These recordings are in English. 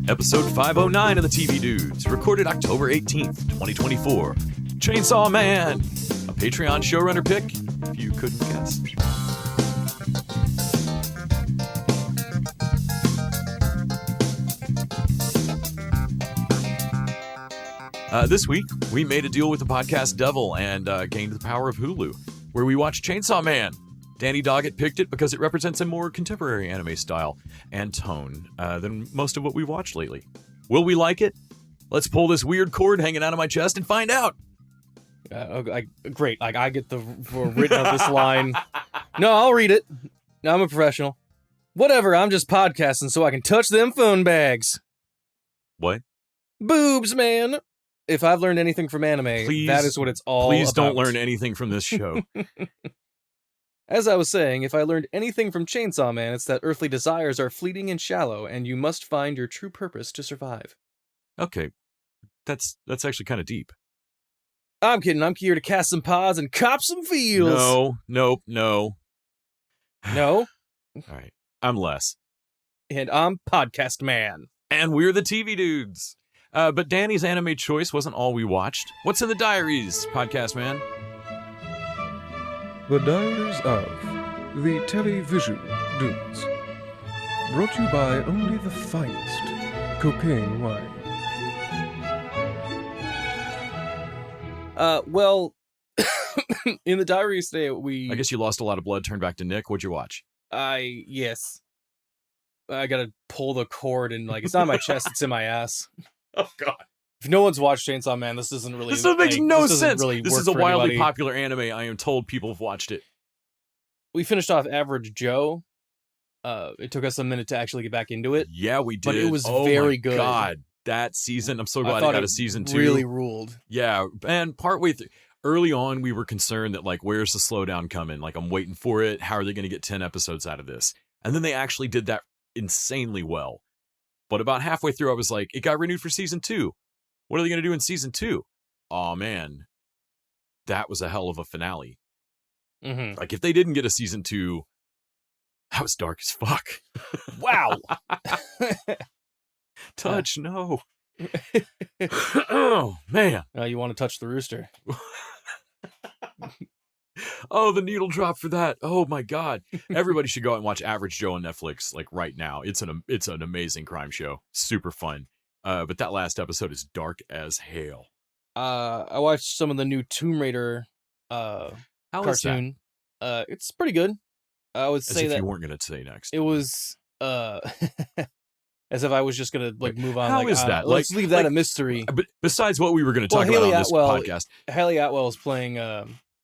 Episode 509 of the TV Dudes, recorded October 18th, 2024. Chainsaw Man, a Patreon showrunner pick, if you couldn't guess. This week, we made a deal with the podcast devil and gained the power of Hulu, where we watched Chainsaw Man. Danny Doggett picked it because it represents a more contemporary anime style and tone than most of what we've watched lately. Will we like it? Let's pull this weird cord hanging out of my chest and find out. Great. I get the written of this line. No, I'll read it. I'm a professional. Whatever, I'm just podcasting so I can touch them phone bags. What? Boobs, man. If I've learned anything from anime, that is what it's all about. Please don't learn anything from this show. As I was saying, if I learned anything from Chainsaw Man, it's that earthly desires are fleeting and shallow, and you must find your true purpose to survive. Okay, that's actually kind of deep. I'm kidding. I'm here to cast some pods and cop some feels. No. No? All right, I'm Les. And I'm Podcast Man. And we're the TV Dudes. But Danny's anime choice wasn't all we watched. What's in the diaries, Podcast Man? The Diaries of the Television Dudes. Brought to you by only the finest cocaine wine. Well, in the diaries today, I guess you lost a lot of blood, turned back to Nick. What'd you watch? Yes. I gotta pull the cord and, it's not in my chest, it's in my ass. Oh, God. If no one's watched Chainsaw Man, this doesn't really... This makes no sense. Really this is a wildly popular anime. I am told people have watched it. We finished off Average Joe. It took us a minute to actually get back into it. Yeah, we did. But it was very good. Oh, my God. That season, I'm so glad it got a season 2. Really ruled. Yeah, and partway through, early on, we were concerned that, where's the slowdown coming? I'm waiting for it. How are they going to get 10 episodes out of this? And then they actually did that insanely well. But about halfway through, I was like, it got renewed for season 2. What are they going to do in season 2? Oh, man. That was a hell of a finale. Mm-hmm. If they didn't get a season 2, that was dark as fuck. Wow. Touch, no. Oh, man. You want to touch the rooster. Oh, the needle drop for that. Oh, my God. Everybody should go out and watch Average Joe on Netflix, right now. It's an amazing crime show. Super fun. But that last episode is dark as hell. I watched some of the new Tomb Raider cartoon. It's pretty good. I would say that you weren't going to say next. It was as if I was just going to move on. How is that? Let's leave that a mystery. But besides what we were going to talk about on this podcast. Haley Atwell is playing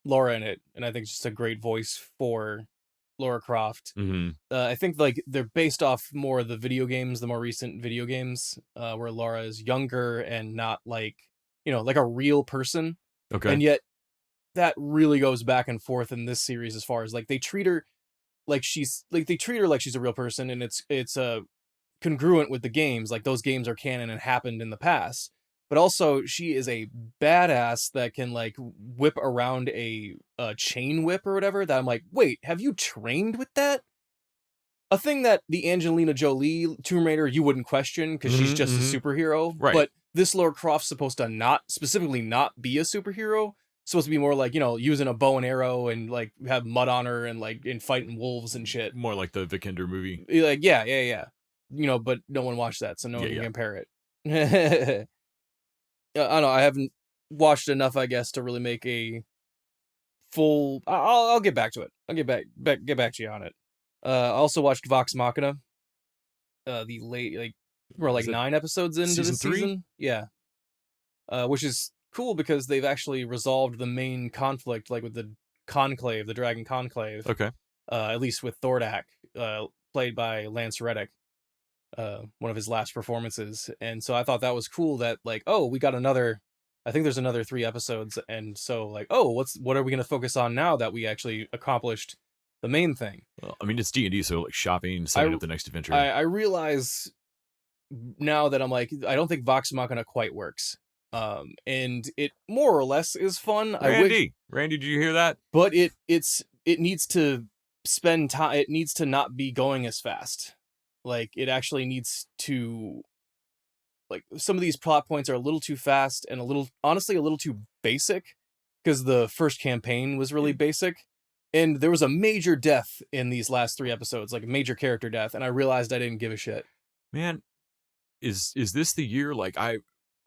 Laura in it, and I think it's just a great voice for Laura Croft. Mm-hmm. I think they're based off more of the video games, the more recent video games, where Laura is younger and not like a real person. Okay. And yet that really goes back and forth in this series as far as they treat her like she's a real person, and it's congruent with the games. Those games are canon and happened in the past. But also, she is a badass that can whip around a chain whip or whatever. That I'm like, wait, have you trained with that? A thing that the Angelina Jolie Tomb Raider you wouldn't question because she's just a superhero. Right. But this Lara Croft's supposed to not be a superhero. Supposed to be more using a bow and arrow and have mud on her and and fighting wolves and shit. More like the Vikander movie. Yeah. But no one watched that, so no one can compare it. I don't know. I haven't watched enough, I guess, to really make a full. I'll get back to it. I'll get back to you on it. I also watched Vox Machina. The late we're 9 episodes into the season. Yeah. Which is cool because they've actually resolved the main conflict, with the Conclave, the Dragon Conclave. Okay. At least with Thordak, played by Lance Reddick. One of his last performances, and so I thought that was cool that we got another, I think there's another 3 episodes, and so what are we going to focus on now that we actually accomplished the main thing? Well, I mean, it's D&D, so shopping, setting up the next adventure. I realize now that I'm I don't think Vox Machina quite works, and it more or less is fun. Randy, did you hear that? But it needs to spend time. It needs to not be going as fast. It actually needs to like some of these plot points are a little too fast and honestly a little too basic, because the first campaign was really basic. And there was a major death in these last 3 episodes, like a major character death, and I realized I didn't give a shit. Man, is this the year? Like,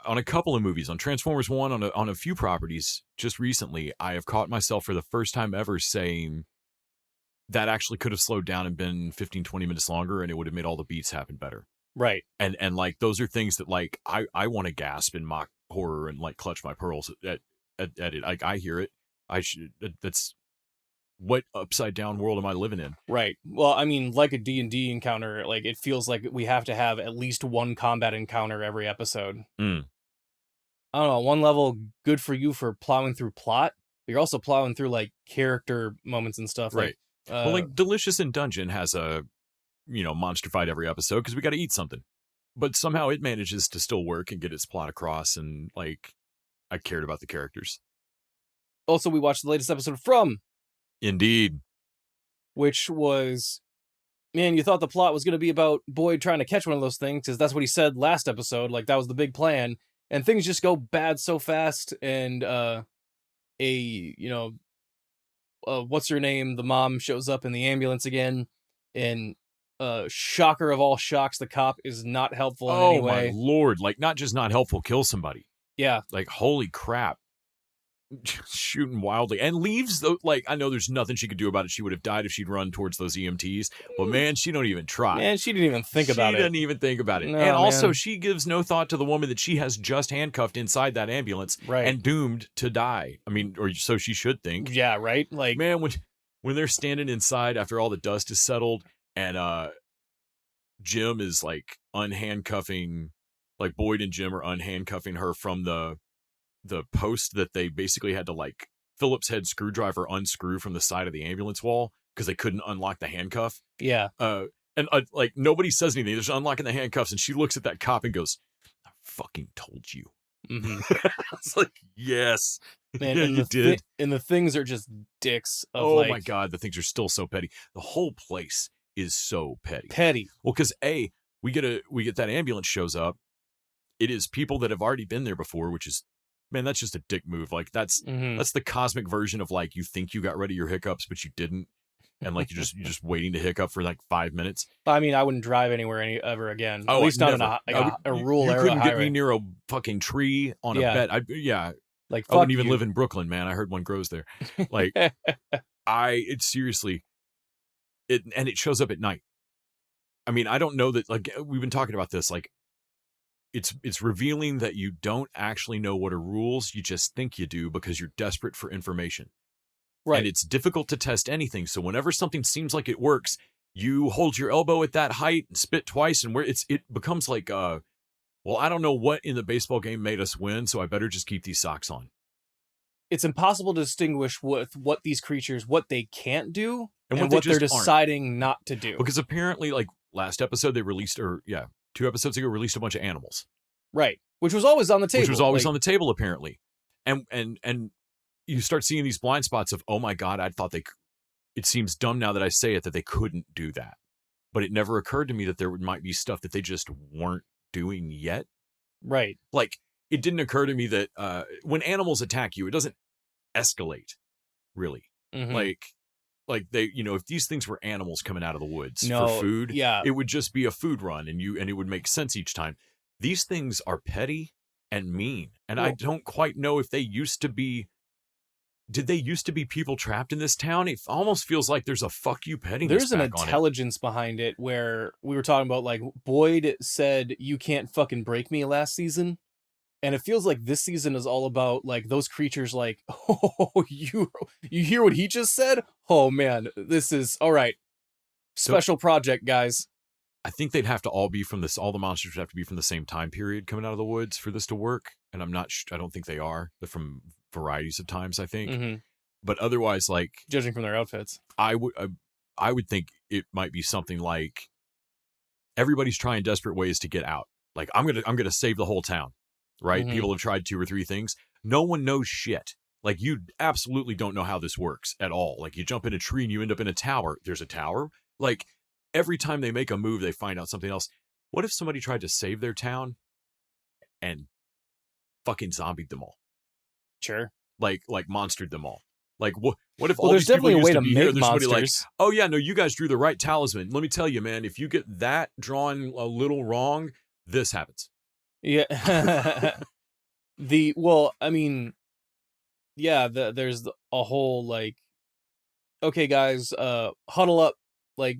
on a couple of movies, on Transformers 1, on a few properties just recently, I have caught myself for the first time ever saying that actually could have slowed down and been 15, 20 minutes longer, and it would have made all the beats happen better. Right. And like, those are things that, like, I want to gasp and mock horror and, like, clutch my pearls at it. Like, I hear it. That's what upside down world am I living in? Right. Well, I mean, like a D&D encounter, like, it feels like we have to have at least one combat encounter every episode. Mm. I don't know, one level, good for you for plowing through plot, but you're also plowing through, like, character moments and stuff. Right. Like, well, like, Delicious in Dungeon has a, monster fight every episode because we got to eat something. But somehow it manages to still work and get its plot across, and, like, I cared about the characters. Also, we watched the latest episode From. Indeed. Which was, man, you thought the plot was going to be about Boyd trying to catch one of those things, because that's what he said last episode, like that was the big plan, and things just go bad so fast, and what's her name, the mom shows up in the ambulance again, and shocker of all shocks, the cop is not helpful in any way. Oh my lord, like, not just not helpful, kill somebody. Yeah. Like, holy crap. Shooting wildly, and leaves, though, like, I know there's nothing she could do about it. She would have died if she'd run towards those EMTs, but man, she don't even try. Man, she didn't even think about it. She didn't even think about it. No, and also, man. she gives no thought to the woman that she has just handcuffed inside that ambulance, right, and doomed to die. I mean, or so she should think. Yeah, right? Like, man, when they're standing inside after all the dust is settled, and Jim is, like, unhandcuffing, like, Boyd and Jim are unhandcuffing her from the post that they basically had to, like, Phillips head screwdriver unscrew from the side of the ambulance wall because they couldn't unlock the handcuff. Yeah. And like, nobody says anything. They're just unlocking the handcuffs, and she looks at that cop and goes, "I fucking told you." Mm-hmm. It's like, yes, man, yeah, and you did. And the things are just dicks. Oh, like, my god, the things are still so petty. The whole place is so petty. Well, because we get that ambulance shows up. It is people that have already been there before, which is, man, that's just a dick move. Like, that's the cosmic version of, like, you think you got rid of your hiccups, but you didn't, and, like, you're just waiting to hiccup for, like, 5 minutes. I mean, I wouldn't drive anywhere ever again. Oh, at least never. not in a rural area. You couldn't get me near a fucking tree on a bed. Like, I wouldn't even live in Brooklyn, man. I heard one grows there. Like, it shows up at night. I mean, I don't know that, like, we've been talking about this, like, it's revealing that you don't actually know what are rules. You just think you do because you're desperate for information. Right. And it's difficult to test anything. So whenever something seems like it works, you hold your elbow at that height and spit twice, and it becomes like, well, I don't know what in the baseball game made us win, so I better just keep these socks on. It's impossible to distinguish with what these creatures, what they can't do, and what they're deciding not to do. Because apparently, like, last episode they released, 2 episodes ago, released a bunch of animals. Right. Which was always on the table. Which was always on the table, apparently. And you start seeing these blind spots of, oh my God, I thought it seems dumb now that I say it, that they couldn't do that. But it never occurred to me that there might be stuff that they just weren't doing yet. Right. Like, it didn't occur to me that when animals attack you, it doesn't escalate, really. Mm-hmm. Like they, if these things were animals coming out of the woods for food, yeah, it would just be a food run, and it would make sense each time. These things are petty and mean, and I don't quite know if they used to be. Did they used to be people trapped in this town? It almost feels like there's a fuck you pettiness. There's an intelligence behind it, where we were talking about, like, Boyd said, "You can't fucking break me" last season. And it feels like this season is all about, like, those creatures, like, oh, you hear what he just said? Oh, man, this is, all right. Special project, guys. I think they'd have to all be from all the monsters would have to be from the same time period coming out of the woods for this to work. And I don't think they are. They're from varieties of times, I think. Mm-hmm. But otherwise, like, judging from their outfits, I would think it might be something like everybody's trying desperate ways to get out. Like, I'm gonna save the whole town. Right? Mm-hmm. People have tried 2 or 3 things. No one knows shit. Like, you absolutely don't know how this works at all. Like, you jump in a tree and you end up in a tower. There's a tower. Like, every time they make a move, they find out something else. What if somebody tried to save their town and fucking zombied them all. Sure. Like monstered them all. Like what if Well, all there's these people definitely a used way to to be here, make there's somebody like, monsters. oh yeah, no, you guys drew the right talisman. Let me tell you, man, if you get that drawn a little wrong, this happens. Yeah. I mean, yeah, there's a whole like, okay, guys, huddle up, like,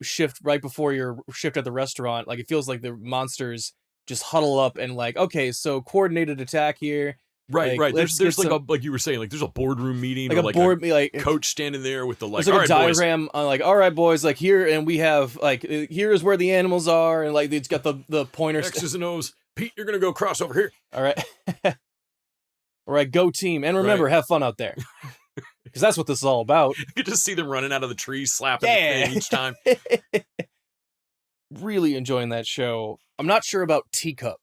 shift right before your shift at the restaurant. Like, it feels like the monsters just huddle up and like, okay, so coordinated attack here. Right, Like, right. let's There's get like like you were saying, like there's a boardroom meeting like or a like board, a like coach standing there with the like, there's like all a right, boys. diagram on like, all right, boys, like here, and we have like here is where the animals are, and like it's got the pointer. X's and O's. Pete, you're gonna go cross over here. All right, all right, go team, and remember, have fun out there, because that's what this is all about. You could just see them running out of the trees, slapping the thing each time. Really enjoying that show. I'm not sure about Teacup.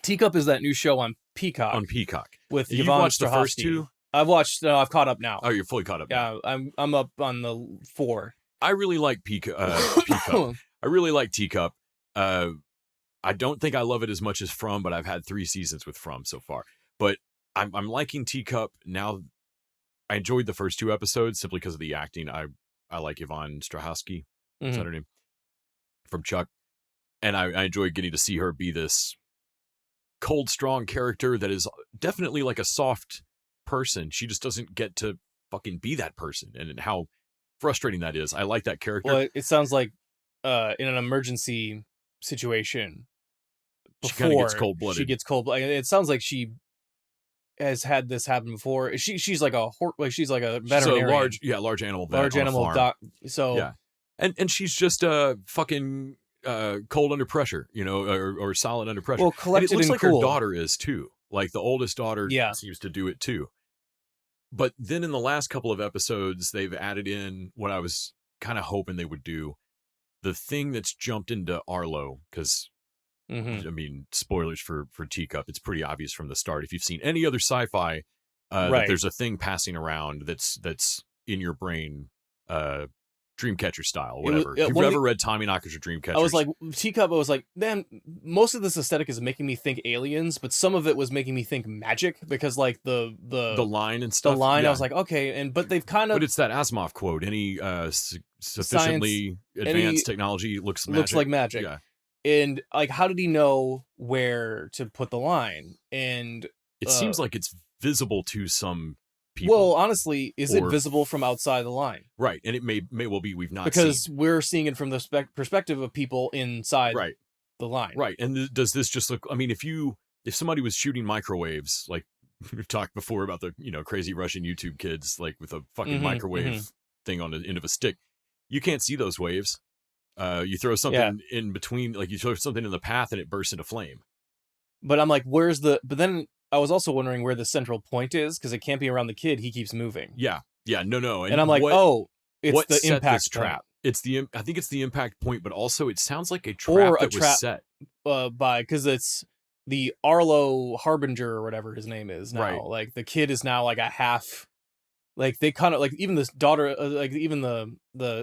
Teacup is that new show on Peacock. On Peacock. With You Yvonne watched the first Strahovski. two? I've watched. No, I've caught up now. Oh, you're fully caught up now. Yeah, I'm up on the 4. I really like Peacup. I really like Teacup. I don't think I love it as much as From, but I've had 3 seasons with From so far. But I'm liking Teacup now. I enjoyed the first 2 episodes simply because of the acting. I like Yvonne Strahovski. Is that her name? From Chuck. And I enjoy getting to see her be this cold, strong character that is definitely like a soft person. She just doesn't get to fucking be that person, and how frustrating that is. I like that character. Well, it sounds like in an emergency situation, She kind of gets before cold-blooded. She gets cold-blooded. It sounds like she has had this happen before. She's like she's like a veterinarian. She's a large animal vet large on a animal farm. doc. So yeah, and she's just fucking cold under pressure, or solid under pressure. Well, collected and it looks and like cool. her daughter is too. Like the oldest daughter Yeah. seems to do it too. But then in the last couple of episodes, they've added in what I was kind of hoping they would do. The thing that's jumped into Arlo, because I mean, spoilers for Teacup. It's pretty obvious from the start. If you've seen any other sci-fi, that there's a thing passing around that's in your brain, Dreamcatcher style, whatever. If you've ever read Tommy Knockers or Dreamcatcher, I was like, Teacup, I was like, man, most of this aesthetic is making me think aliens, but some of it was making me think magic, because like the line and stuff. The line, I was like, okay, but they've kind of... But it's that Asimov quote, any sufficiently advanced technology looks like magic. Yeah. And like, how did he know where to put the line? And it seems like it's visible to some people. Well, honestly, is it visible from outside the line? Right, and it may well be we've not because seen. We're seeing it from the perspective of people inside the line. Right, and does this just look? I mean, if somebody was shooting microwaves, like we've talked before about the crazy Russian YouTube kids, like with a fucking microwave thing on the end of a stick, you can't see those waves. You throw something in between, like you throw something in the path and it bursts into flame. But I'm like, where's the... But then I was also wondering where the central point is, because it can't be around the kid. He keeps moving. Yeah, no. And I'm like, it's the impact trap. I think it's the impact point, but also it sounds like a trap was set. Because it's the Arlo Harbinger or whatever his name is now. Right. Like the kid is now like a half... Like they kind of like, even this daughter, like even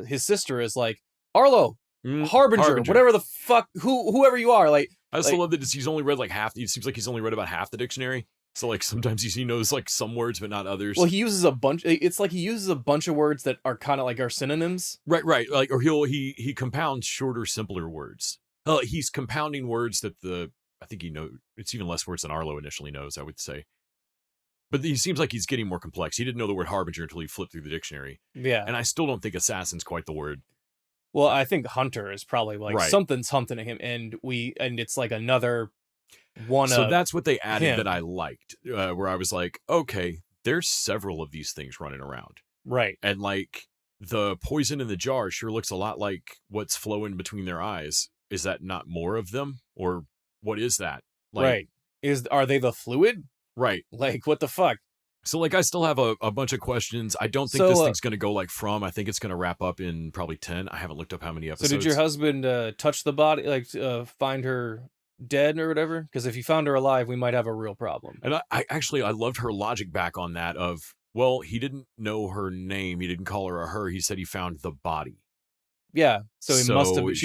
his sister is like, Arlo, Harbinger, whatever the fuck, whoever you are. Like, I also love that he's only read like half. It seems like he's only read about half the dictionary. So like sometimes he knows like some words but not others. Well, he uses a bunch. It's like he uses a bunch of words that are kind of like our synonyms. Right. Like, or he compounds shorter, simpler words. He's compounding words that I think it's even less words than Arlo initially knows, I would say. But he seems like he's getting more complex. He didn't know the word harbinger until he flipped through the dictionary. Yeah. And I still don't think assassin's quite the word. Well, I think hunter is probably like something's hunting him, and it's like another one. So that's what they added that I liked, where I was like, okay, there's several of these things running around. Right. And like the poison in the jar sure looks a lot like what's flowing between their eyes. Is that not more of them? Or what is that? Like, right. Are they the fluid? Right. Like, what the fuck? So, like, I still have a bunch of questions. I don't think this thing's going to go like From. I think it's going to wrap up in probably 10. I haven't looked up how many episodes. So did your husband touch the body, like find her dead or whatever? Because if he found her alive, we might have a real problem. And I loved her logic back on that of, well, he didn't know her name. He didn't call her a her. He said he found the body. Yeah. So she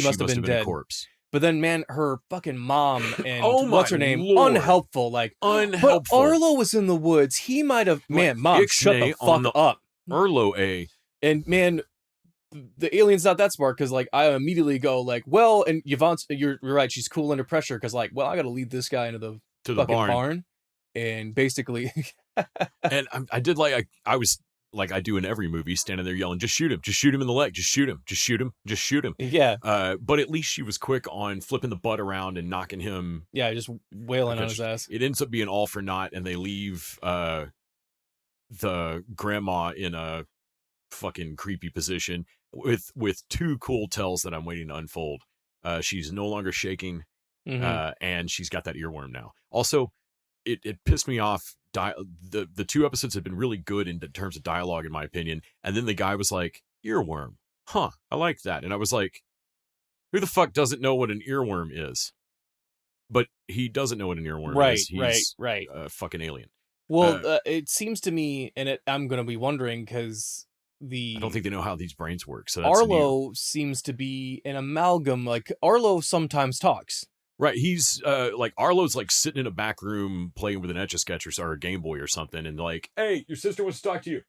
must have been dead. A corpse. But then, man, her fucking mom and Oh what's her my name? Lord. Unhelpful. Like, Unhelpful. but Arlo was in the woods. He might have. Man, mom, shut the fuck up. Arlo A. And man, the alien's not that smart because like I immediately go like, well, and Yvonne's, you're right. She's cool under pressure because like, well, I got to lead this guy into the fucking barn, and basically, and I did like I was. Like I do in every movie, standing there yelling, just shoot him in the leg, just shoot him, just shoot him, just shoot him. Yeah. But at least she was quick on flipping the butt around and knocking him. Yeah, just wailing on his ass. It ends up being all for naught, and they leave the grandma in a fucking creepy position with two cool tells that I'm waiting to unfold. She's no longer shaking, and she's got that earworm now. Also, it pissed me off. The 2 episodes have been really good in terms of dialogue, in my opinion. And then the guy was like, earworm. Huh, I like that. And I was like, who the fuck doesn't know what an earworm is? But he doesn't know what an earworm is. He's right. A fucking alien. Well, it seems to me, and I'm going to be wondering because I don't think they know how these brains work. So that's Arlo seems to be an amalgam. Like, Arlo sometimes talks. Right, he's like Arlo's like sitting in a back room playing with an Etch-a-Sketch or a Game Boy or something, and like, hey, your sister wants to talk to you.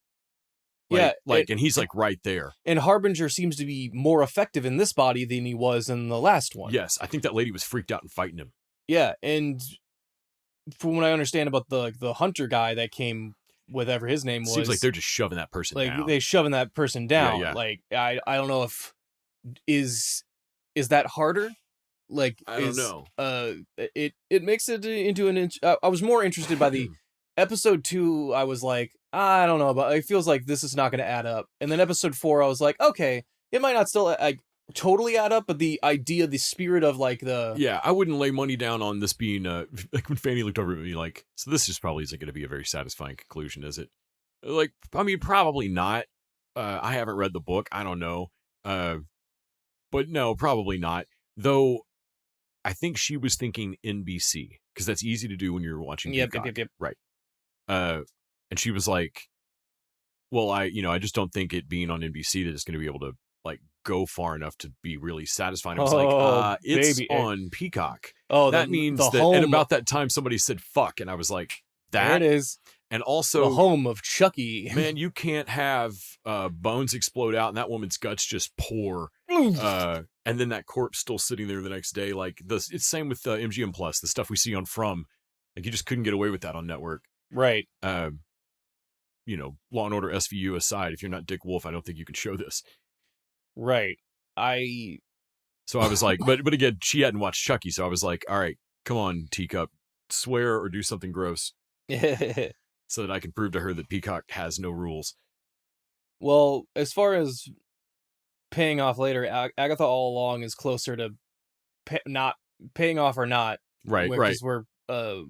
Like, and he's like right there. And Harbinger seems to be more effective in this body than he was in the last one. Yes, I think that lady was freaked out and fighting him. Yeah, and from what I understand about the hunter guy that came, whatever his name was, seems like they're just shoving that person down. Like they shoving that person down. Yeah. Like I don't know if is that harder. Like I don't know. It makes it into an. I was more interested by the episode 2. I was like, I don't know, but it feels like this is not going to add up. And then episode 4, I was like, okay, it might not still like totally add up, but the idea, the spirit of like the I wouldn't lay money down on this being like when Fanny looked over at me like, so this just probably isn't going to be a very satisfying conclusion, is it? Like, I mean, probably not. I haven't read the book. I don't know. But no, probably not. Though. I think she was thinking NBC because that's easy to do when you're watching. Yep. Right. And she was like, well, I just don't think it being on NBC that it's going to be able to like go far enough to be really satisfying. I was like, it's on Peacock. Oh, that means that. And about that time somebody said fuck. And I was like, that it is. And also the home of Chucky. Man, you can't have bones explode out and that woman's guts just pour. And then that corpse still sitting there the next day. Like it's same with MGM Plus, the stuff we see on From. Like you just couldn't get away with that on network. Right. Law and Order SVU aside, if you're not Dick Wolf, I don't think you can show this. Right. So I was like, but again, she hadn't watched Chucky, so I was like, all right, come on, Teacup, swear or do something gross. So that I can prove to her that Peacock has no rules. Well, as far as paying off later, Agatha all along is closer to not paying off or not. Right. Because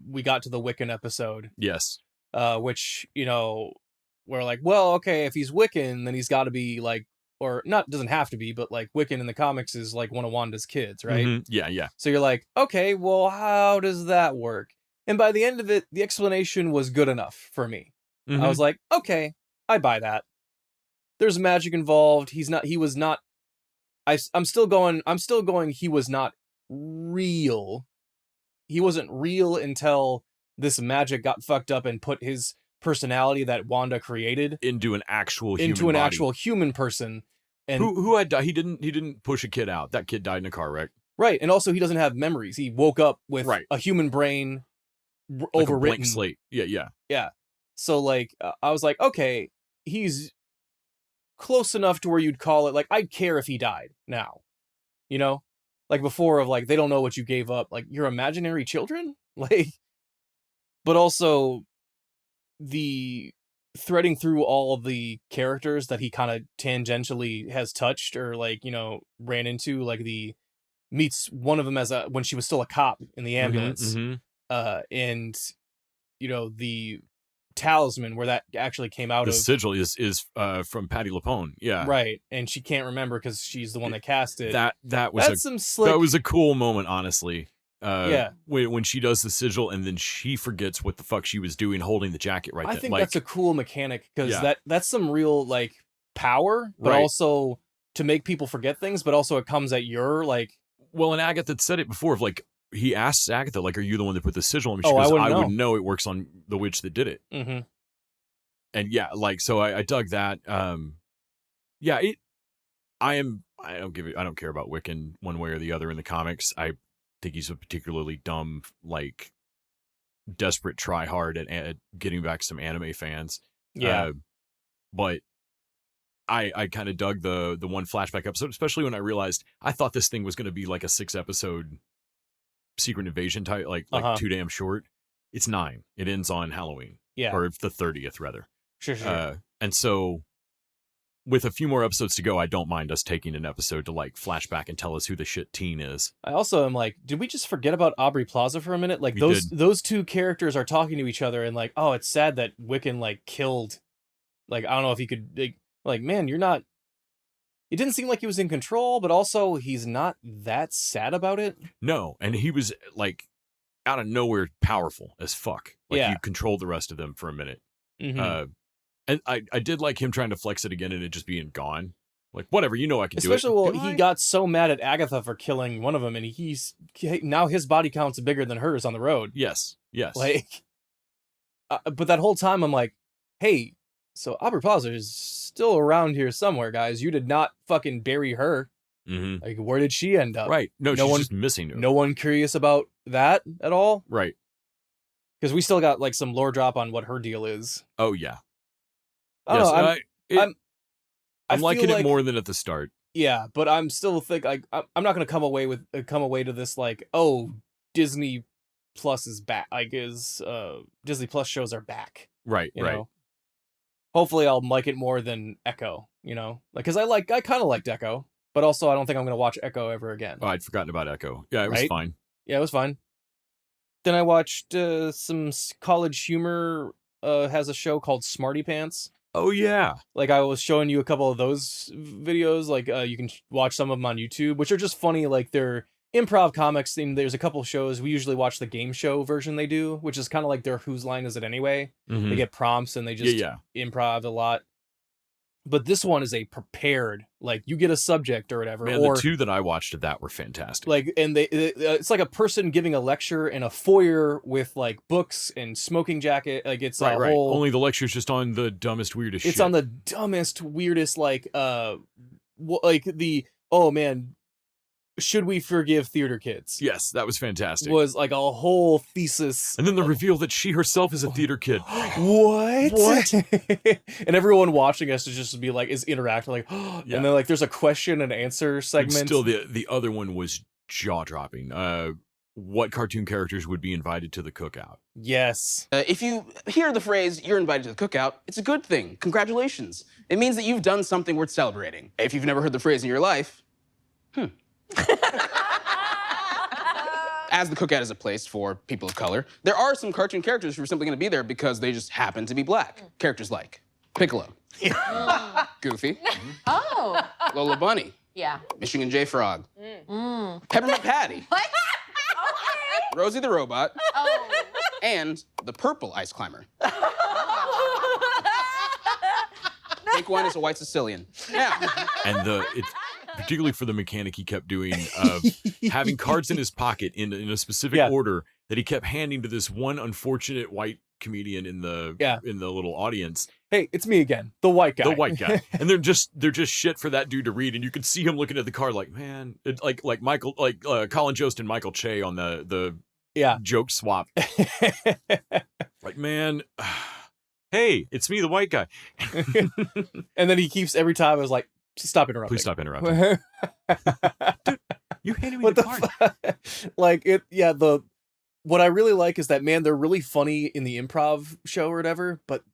we got to the Wiccan episode. Yes. Which, we're like, well, okay, if he's Wiccan, then he's got to be like, or not, doesn't have to be, but like Wiccan in the comics is like one of Wanda's kids, right? Mm-hmm. Yeah. So you're like, okay, well, how does that work? And by the end of it, the explanation was good enough for me. Mm-hmm. I was like, okay, I buy that. There's magic involved. I'm still going, he was not real. He wasn't real until this magic got fucked up and put his personality that Wanda created into an actual human person. And who had died? He didn't push a kid out. That kid died in a car wreck. Right. And also he doesn't have memories. He woke up with a human brain like overwritten. A blank slate. Yeah. So like I was like, okay, he's close enough to where you'd call it like I'd care if he died now. Like before of like they don't know what you gave up, like your imaginary children? Like but also the threading through all of the characters that he kind of tangentially has touched or like, ran into, like meets one of them when she was still a cop in the ambulance. Mm-hmm. And the talisman where that actually came out the of. The sigil is from Patti LuPone. Yeah. Right. And she can't remember because she's the one that cast it. That was a cool moment, honestly. When she does the sigil and then she forgets what the fuck she was doing holding the jacket right there. I think that's a cool mechanic because that's some real like power, but also to make people forget things, but also it comes at your like Well, and Agatha said it before. Of like, he asks Agatha, like, "Are you the one that put the sigil on me?" She Oh, goes, I wouldn't know. It works on the witch that did it. Mm-hmm. And yeah, like, so I dug that. Yeah, I don't care about Wiccan one way or the other in the comics. I think he's a particularly dumb, like, desperate try hard at getting back some anime fans. Yeah. But I kind of dug the one flashback episode, especially when I realized I thought this thing was going to be like a 6-episode Secret Invasion type, like too damn short. It's 9. It ends on Halloween. Yeah. Or the 30th, rather. Sure. And so with a few more episodes to go, I don't mind us taking an episode to like flashback and tell us who the shit teen is. I also am like, did we just forget about Aubrey Plaza for a minute? Like, We those two characters are talking to each other, and like, oh, it's sad that Wiccan like killed. Like, I don't know if he could like, man, you're not. It didn't seem like he was in control, but also he's not that sad about it. No, and he was like out of nowhere powerful as fuck. Like, Yeah. he controlled the rest of them for a minute. Mm-hmm. And I did like him trying to flex it again and it just being gone. Like, whatever, I can Especially, do it. well, he got so mad at Agatha for killing one of them, and now his body count's bigger than hers on the road. Yes. Like, but that whole time I'm like, hey, so Aubrey Plaza is still around here somewhere, guys. You did not fucking bury her. Mm-hmm. Like, where did she end up? Right. No, she's just missing her. No one curious about that at all? Right. Because we still got like some lore drop on what her deal is. Oh, yeah. I don't know, I'm liking feel it more than at the start. Yeah, but I'm still I'm not gonna come away to this like, oh, Disney Plus is back. Like, Disney Plus shows are back. Right. You know? Hopefully, I'll like it more than Echo. You know, like, because I kind of liked Echo, but also I don't think I'm gonna watch Echo ever again. Oh, I'd forgotten about Echo. Yeah, it was fine. Yeah, it was fine. Then I watched some College Humor has a show called Smarty Pants. Oh, yeah. Like, I was showing you a couple of those videos. Like, you can watch some of them on YouTube, which are just funny. Like, they're improv comics. And there's a couple shows. We usually watch the game show version they do, which is kind of like their Whose Line Is It Anyway? Mm-hmm. They get prompts and they just improv a lot. But this one is a prepared, like, you get a subject or whatever. Man, the two that I watched of that were fantastic. Like, and it's like a person giving a lecture in a foyer with like books and smoking jacket. Like, it's a whole. Only the lecture's just on the dumbest, weirdest shit. It's on the dumbest, weirdest, like oh man, should we forgive theater kids? Yes, that was fantastic. Was like a whole thesis. And then the reveal that she herself is a theater kid. What? And everyone watching us is just be like, is interacting like, and then like there's a question and answer segment. And still, the other one was jaw dropping. What cartoon characters would be invited to the cookout? Yes. If you hear the phrase, you're invited to the cookout, it's a good thing. Congratulations. It means that you've done something worth celebrating. If you've never heard the phrase in your life, As the cookout is a place for people of color, there are some cartoon characters who are simply going to be there because they just happen to be black. Characters like Piccolo, Goofy, Lola Bunny, Michigan J. Frog, Peppermint Patty, Rosie the Robot, and the Purple Ice Climber. Take one is a white Sicilian. Now, and it's particularly for the mechanic he kept doing of having cards in his pocket in a specific order that he kept handing to this one unfortunate white comedian in the little audience. Hey, it's me again, the white guy. The white guy. And they're just shit for that dude to read, and you could see him looking at the card like, man, like Michael, like Colin Jost and Michael Che on the joke swap. Like, man, hey, it's me, the white guy. And then he keeps every time I was like, stop interrupting. Please stop interrupting. Dude, you handed me the card. Like, what I really like is that, man, they're really funny in the improv show or whatever, but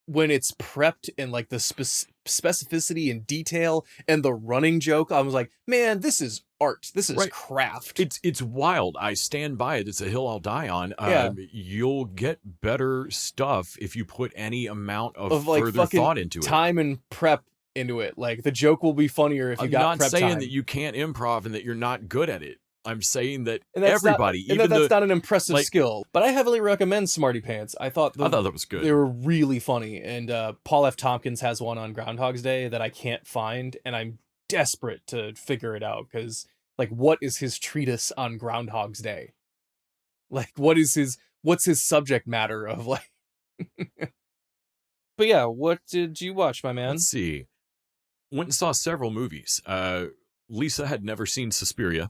when it's prepped and like the specificity and detail and the running joke, I was like, man, this is art. This is craft. It's wild. I stand by it. It's a hill I'll die on. You'll get better stuff if you put any amount of like further thought into it. Time and prep into it. Like, the joke will be funnier if you got prep time. I'm not saying that you can't improv and that you're not good at it. I'm saying that that's not an impressive skill. But I heavily recommend Smarty Pants. I thought that was good. They were really funny. And Paul F. Tompkins has one on Groundhog's Day that I can't find, and I'm desperate to figure it out because like, what is his treatise on Groundhog's Day? Like, what's his subject matter of, like... But yeah, what did you watch, my man? Let's see. Went and saw several movies. Lisa had never seen Suspiria,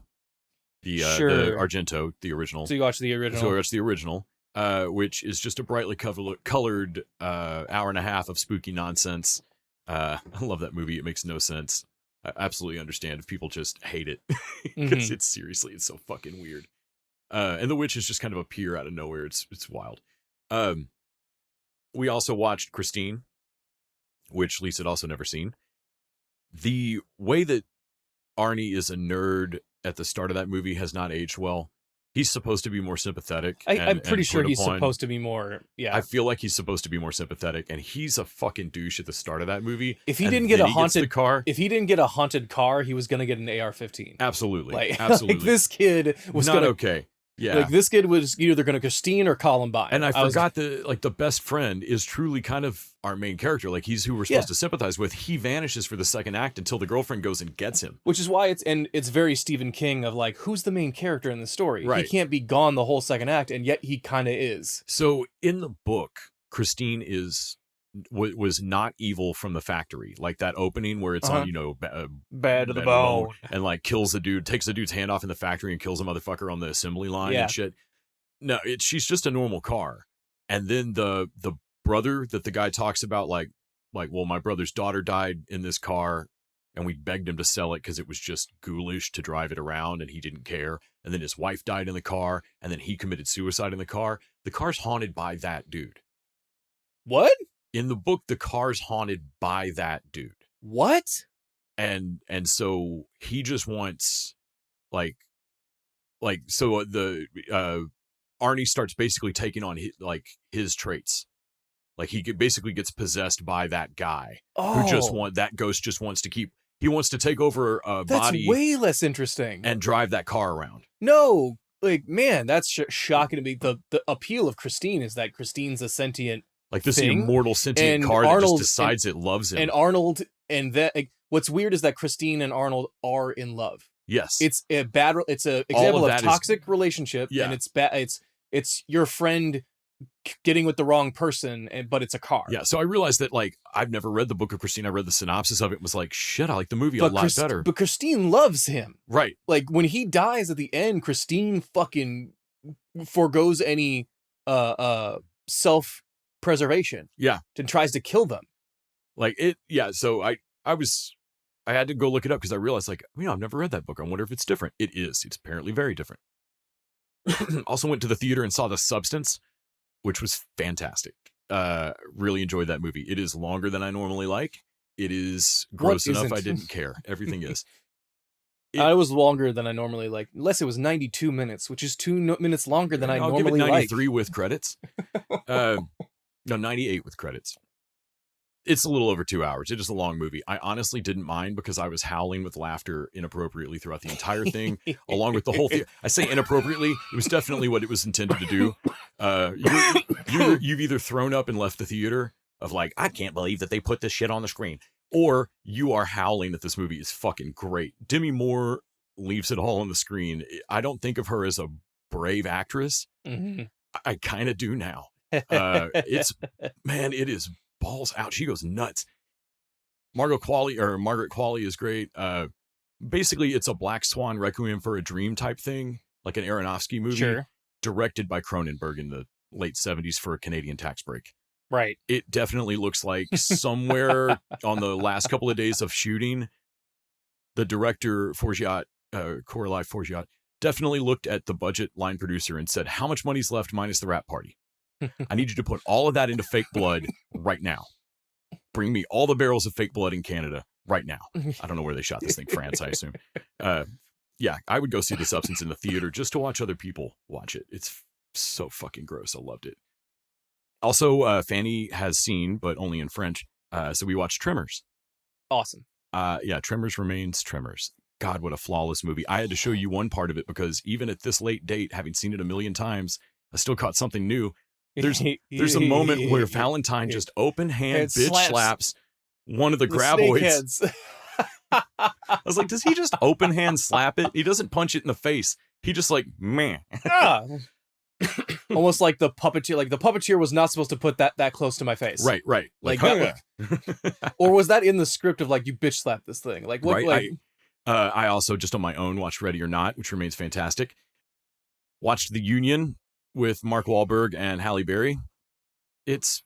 the Argento, the original. So you watched the original? So I watched the original, which is just a brightly colored hour and a half of spooky nonsense. I love that movie. It makes no sense. I absolutely understand if people just hate it because it's so fucking weird. And the witches just kind of appear out of nowhere. It's wild. We also watched Christine, which Lisa had also never seen. The way that Arnie is a nerd at the start of that movie has not aged well. He's supposed to be more sympathetic. I'm pretty sure he's supposed to be more. Yeah, I feel like he's supposed to be more sympathetic, and he's a fucking douche at the start of that movie. If he didn't get a haunted car, he was gonna get an AR-15. Absolutely, absolutely. Like, this kid was not okay. Yeah, like, this kid was either going to Christine or Columbine. And I forgot the best friend is truly kind of our main character. Like, he's who we're supposed to sympathize with. He vanishes for the second act until the girlfriend goes and gets him. Which is why it's very Stephen King of, like, who's the main character in the story? Right. He can't be gone the whole second act, and yet he kind of is. So in the book, Christine was not evil from the factory, like that opening where it's on, bad to the bone, and like kills the dude, takes the dude's hand off in the factory and kills a motherfucker on the assembly line and shit. No, she's just a normal car. And then the brother that the guy talks about, like, well, my brother's daughter died in this car, and we begged him to sell it because it was just ghoulish to drive it around, and he didn't care. And then his wife died in the car, and then he committed suicide in the car. The car's haunted by that dude. What? In the book, the car's haunted by that dude. What? And so he just wants, so the Arnie starts basically taking on his traits. Like, he basically gets possessed by that guy that ghost just wants to he wants to take over a body. That's way less interesting. And drive that car around. No, like, man, that's shocking to me. The appeal of Christine is that Christine's a sentient, like, this thing, sentient sentient car that just decides it loves him. And Arnold, and that, like, what's weird is that Christine and Arnold are in love. Yes, it's an example of toxic relationship, and it's bad. It's your friend getting with the wrong person, but it's a car. Yeah, so I realized that, like, I've never read the book of Christine. I read the synopsis of it and was like, shit, I like the movie a lot better. But Christine loves him. Right. Like, when he dies at the end, Christine fucking forgoes any self-preservation. Yeah. And tries to kill them. Like, so I had to go look it up because I realized, like, I've never read that book. I wonder if it's different. It is. It's apparently very different. Also went to the theater and saw The Substance, which was fantastic. Really enjoyed that movie. It is longer than I normally like. It is gross enough I didn't care. Everything is. It was longer than I normally like, unless it was 92 minutes, which is 2 minutes longer than I normally like. I'll give it 93 with credits. No, 98 with credits. It's a little over 2 hours. It is a long movie. I honestly didn't mind because I was howling with laughter inappropriately throughout the entire thing, along with the whole thing. I say inappropriately. It was definitely what it was intended to do. You've either thrown up and left the theater of, like, I can't believe that they put this shit on the screen, or you are howling that this movie is fucking great. Demi Moore leaves it all on the screen. I don't think of her as a brave actress. Mm-hmm. I kind of do now. It is balls out. She goes nuts. Margaret Qualley is great. Basically, it's a Black Swan Requiem for a Dream type thing, like an Aronofsky movie, directed by Cronenberg in the late 70s for a Canadian tax break. Right. It definitely looks like somewhere on the last couple of days of shooting, the director, Coralie Forgiat, definitely looked at the budget line producer and said, how much money's left minus the wrap party? I need you to put all of that into fake blood right now. Bring me all the barrels of fake blood in Canada right now. I don't know where they shot this thing. France, I assume. Yeah, I would go see The Substance in the theater just to watch other people watch it. It's so fucking gross. I loved it. Also, Fanny has seen, but only in French. So we watched Tremors. Awesome. Yeah, Tremors remains Tremors. God, what a flawless movie. I had to show you one part of it because even at this late date, having seen it a million times, I still caught something new. There's a moment where Valentine just open hand bitch slaps one of the graboids. I was like, does he just open hand slap it? He doesn't punch it in the face. He just like, man. Ah. Almost like the puppeteer. Like the puppeteer was not supposed to put that close to my face. Right. Like that or was that in the script of like, you bitch slap this thing? Like what? Right. Like, I also just on my own watched Ready or Not, which remains fantastic. Watched The Union with Mark Wahlberg and Halle Berry. It's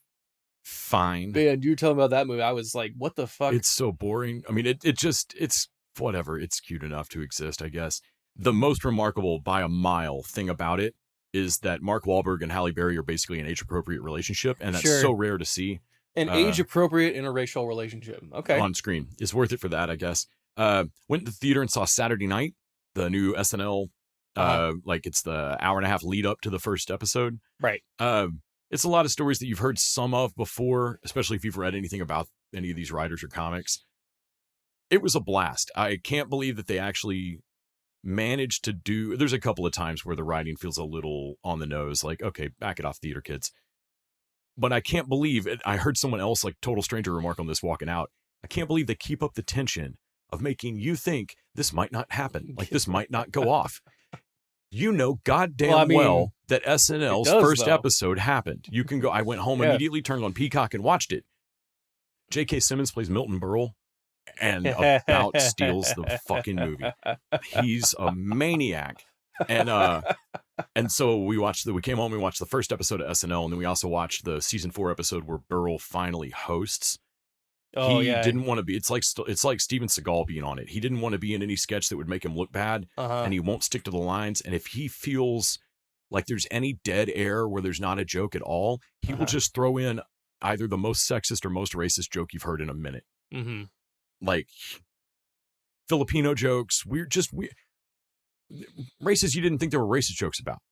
fine. Man, you were telling me about that movie. I was like, what the fuck? It's so boring. I mean, it's whatever. It's cute enough to exist, I guess. The most remarkable by a mile thing about it is that Mark Wahlberg and Halle Berry are basically an age-appropriate relationship, and that's so rare to see. An age-appropriate interracial relationship. Okay. On screen. It's worth it for that, I guess. Went to the theater and saw Saturday Night, the new SNL. Like it's the hour and a half lead up to the first episode. Right. It's a lot of stories that you've heard some of before, especially if you've read anything about any of these writers or comics. It was a blast. I can't believe that they actually managed to do. There's a couple of times where the writing feels a little on the nose, like, okay, back it off, theater kids. But I can't believe it. I heard someone else, like total stranger, remark on this walking out. I can't believe they keep up the tension of making you think this might not happen, like this might not go off. You know goddamn well that SNL's first episode happened. You can go. I went home immediately, turned on Peacock, and watched it. J.K. Simmons plays Milton Berle, and about steals the fucking movie. He's a maniac, and so we came home, we watched the first episode of SNL, and then we also watched the season 4 episode where Berle finally hosts. He didn't want to be. It's like Steven Seagal being on it. He didn't want to be in any sketch that would make him look bad, and he won't stick to the lines. And if he feels like there's any dead air where there's not a joke at all, he will just throw in either the most sexist or most racist joke you've heard in a minute. Mm-hmm. Like Filipino jokes, races you didn't think there were racist jokes about.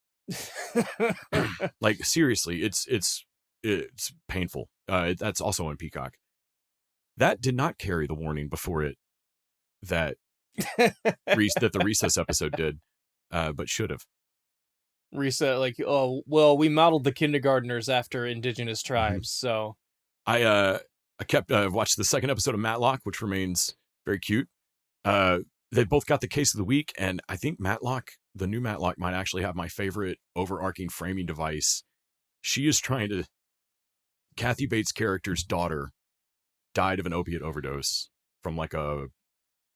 Like seriously, it's painful. That's also on Peacock. That did not carry the warning before it that that the Recess episode did, but should have. Reset, like, oh well, we modeled the kindergartners after indigenous tribes, so I kept watched the second episode of Matlock, which remains very cute. They both got the case of the week, and I think Matlock, the new Matlock, might actually have my favorite overarching framing device. She is trying to. Kathy Bates' character's daughter died of an opiate overdose from like a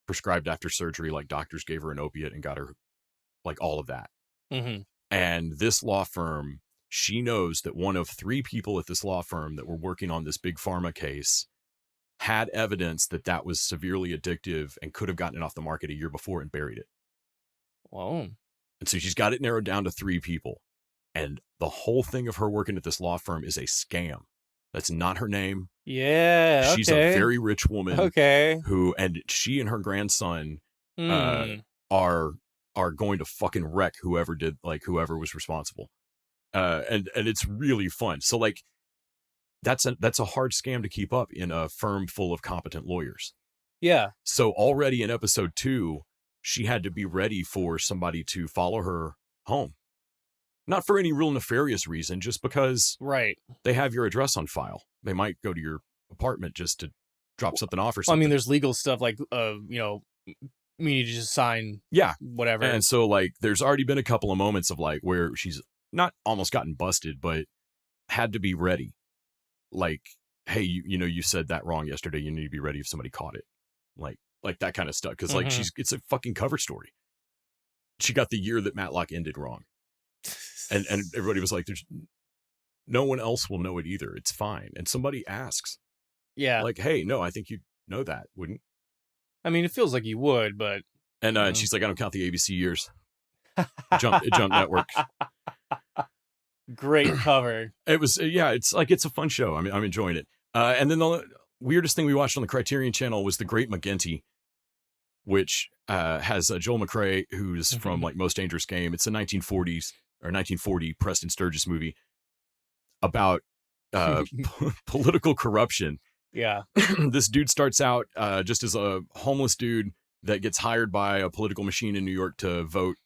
prescribed after surgery, like doctors gave her an opiate and got her like all of that. Mm-hmm. And this law firm, she knows that one of 3 people at this law firm that were working on this big pharma case had evidence that was severely addictive and could have gotten it off the market a year before and buried it. Whoa. And so she's got it narrowed down to 3 people. And the whole thing of her working at this law firm is a scam. That's not her name. Yeah, okay. She's a very rich woman. Okay. And she and her grandson are going to fucking wreck whoever was responsible. And it's really fun. So like that's a hard scam to keep up in a firm full of competent lawyers. Yeah. So already in episode 2, she had to be ready for somebody to follow her home. Not for any real nefarious reason, just because they have your address on file. They might go to your apartment just to drop something off or something. I mean, there's legal stuff like, you need to just sign whatever. And so, like, there's already been a couple of moments of, like, where she's not almost gotten busted, but had to be ready. Like, hey, you said that wrong yesterday. You need to be ready if somebody caught it. Like that kind of stuff. Because, like, it's a fucking cover story. She got the year that Matlock ended wrong. And everybody was like, there's no one else will know it either. It's fine. And somebody asks. Yeah. Like, hey, no, I think you'd know that, wouldn't? I mean, it feels like you would, but. And she's like, I don't count the ABC years. Jump Network. Great cover. It was, it's like, it's a fun show. I mean, I'm enjoying it. And then the weirdest thing we watched on the Criterion Channel was The Great McGinty, which has Joel McCrea, who's from like Most Dangerous Game. It's a 1940s or 1940 Preston Sturges movie about political corruption. Yeah. This dude starts out just as a homeless dude that gets hired by a political machine in New York to vote.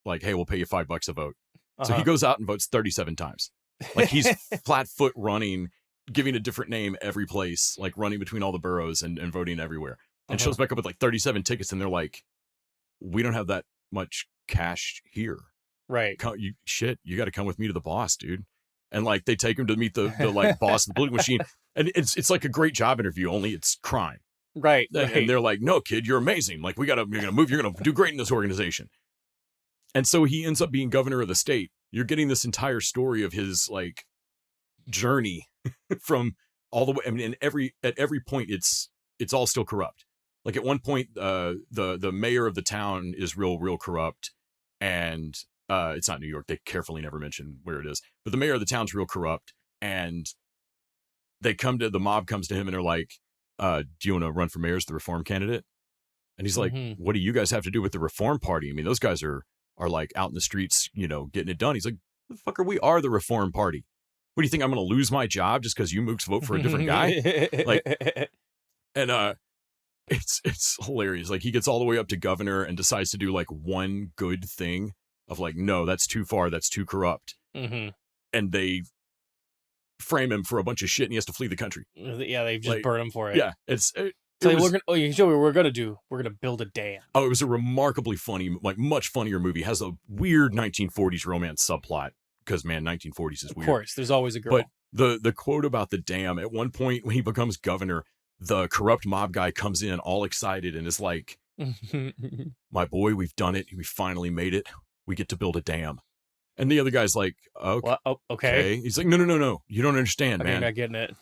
Like, hey, we'll pay you $5 a vote. So he goes out and votes 37 times. Like he's flat foot running, giving a different name every place, like running between all the boroughs and voting everywhere. and shows back up with like 37 tickets, and they're like, we don't have that much cash here. Right. You got to come with me to the boss, dude. And like they take him to meet the like boss of the Blue Machine, and it's like a great job interview, only it's crime. Right. And they're like, no, kid, you're amazing. Like you're gonna move, you're gonna do great in this organization. And so he ends up being governor of the state. You're getting this entire story of his like journey from all the way. I mean, at every point, it's all still corrupt. Like at one point, the mayor of the town is real corrupt, and it's not New York. They carefully never mention where it is, but the mayor of the town's real corrupt, and the mob comes to him and they're like, do you want to run for mayor as the reform candidate? And he's like, what do you guys have to do with the reform party? I mean, those guys are like out in the streets, getting it done. He's like, the fucker, we are the reform party. What do you think? I'm going to lose my job just because you mooks vote for a different guy? Like, and it's hilarious. Like he gets all the way up to governor and decides to do like one good thing of like, no, that's too far. That's too corrupt. And they frame him for a bunch of shit and he has to flee the country. Yeah, they just burn him for it. Yeah, we're gonna build a dam. Oh, it was a remarkably funny, like much funnier movie. It has a weird 1940s romance subplot because man, 1940s is weird. Of course, there's always a girl. But the quote about the dam, at one point when he becomes governor, the corrupt mob guy comes in all excited and is like, my boy, we've done it. We finally made it. We get to build a dam. And the other guy's like, okay. Well, okay. He's like, no. You don't understand, man. I'm not getting it.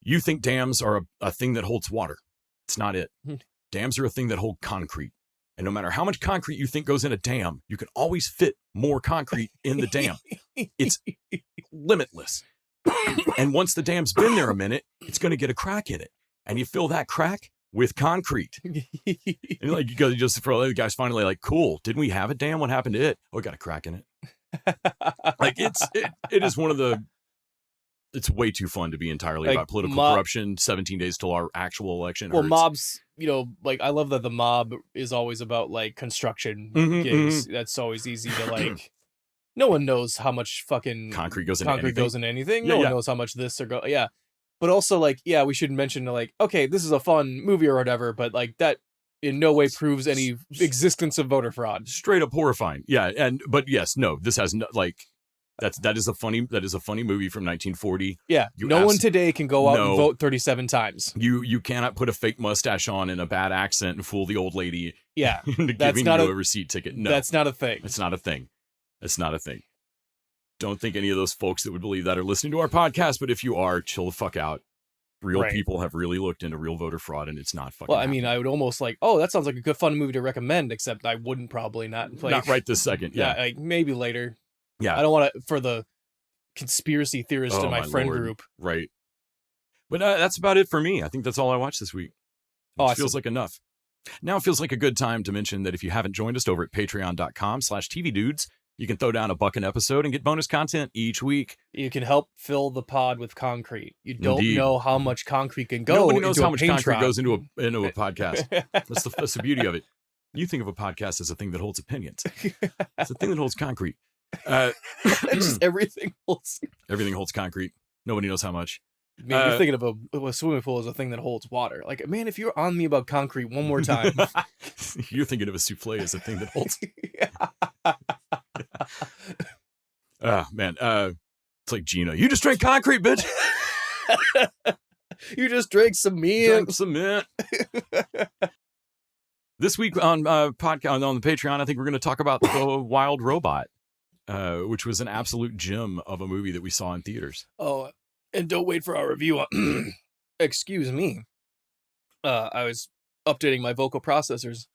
You think dams are a thing that holds water. It's not it. Dams are a thing that hold concrete. And no matter how much concrete you think goes in a dam, you can always fit more concrete in the dam. It's limitless. And once the dam's been there a minute, it's going to get a crack in it. And you fill that crack with concrete. And like, you just for the guys finally like, cool. Didn't we have a dam? What happened to it? Oh, it got a crack in it. Like it is one of the. It's way too fun to be entirely like about political corruption. 17 days till our actual election. Well, mobs, like I love that the mob is always about like construction gigs. That's always easy to like. No one knows how much fucking concrete goes into anything. No one knows how much this or go. Yeah, but also like we should mention like okay, this is a fun movie or whatever, but like that in no way proves any existence of voter fraud. Straight up horrifying. Yeah, but yes, no, this has no like. That is a funny movie from 1940. Yeah, no one today can go out and vote 37 times. You cannot put a fake mustache on and a bad accent and fool the old lady. Yeah, into giving you a receipt ticket. No, that's not a thing. It's not a thing. It's not a thing. Don't think any of those folks that would believe that are listening to our podcast. But if you are, chill the fuck out. Real people have really looked into real voter fraud, and it's not fucking. Well, I mean, I would almost like, oh, that sounds like a good fun movie to recommend. Except I wouldn't probably not right this second. Yeah, like maybe later. Yeah, I don't want to for the conspiracy theorist in my friend group. Right. But that's about it for me. I think that's all I watched this week. It feels like enough. Now it feels like a good time to mention that if you haven't joined us over at patreon.com/tvdudes, you can throw down $1 an episode and get bonus content each week. You can help fill the pod with concrete. You don't know how much concrete can go. Nobody knows how much concrete goes into a podcast. That's the beauty of it. You think of a podcast as a thing that holds opinions. It's a thing that holds concrete. Just everything holds concrete. Nobody knows how much. I mean, you're thinking of a swimming pool as a thing that holds water. Like, man, if you're on me about concrete one more time. You're thinking of a souffle as a thing that holds. Man. It's like Gina. You just drank concrete, bitch. You just drank cement. This week on podcast on the Patreon, I think we're going to talk about The Wild Robot. Which was an absolute gem of a movie that we saw in theaters. Oh, and don't wait for our review on... Excuse me. I was updating my vocal processors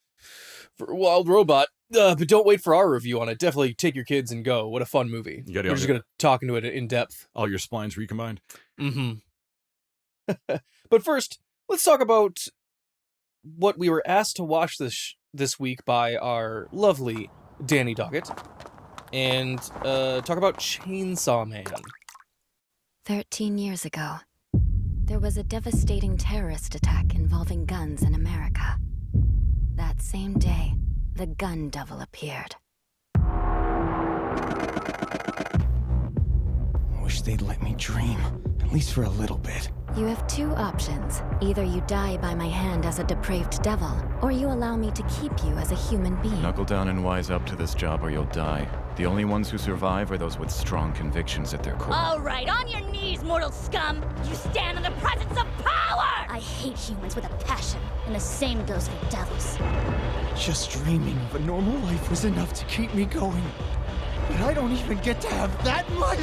for Wild Robot, but don't wait for our review on it. Definitely take your kids and go. What a fun movie. We're just going to talk into it in depth. All your splines recombined. But first, let's talk about what we were asked to watch this week by our lovely Danny Doggett. And talk about Chainsaw Man. 13 years ago, there was a devastating terrorist attack involving guns in America. That same day, the gun devil appeared. I wish they'd let me dream, at least for a little bit. You have two options. Either you die by my hand as a depraved devil, or you allow me to keep you as a human being. Knuckle down and wise up to this job or you'll die. The only ones who survive are those with strong convictions at their core. All right, on your knees, mortal scum! You stand in the presence of power! I hate humans with a passion, and the same goes for devils. Just dreaming of a normal life was enough to keep me going. But I don't even get to have that much.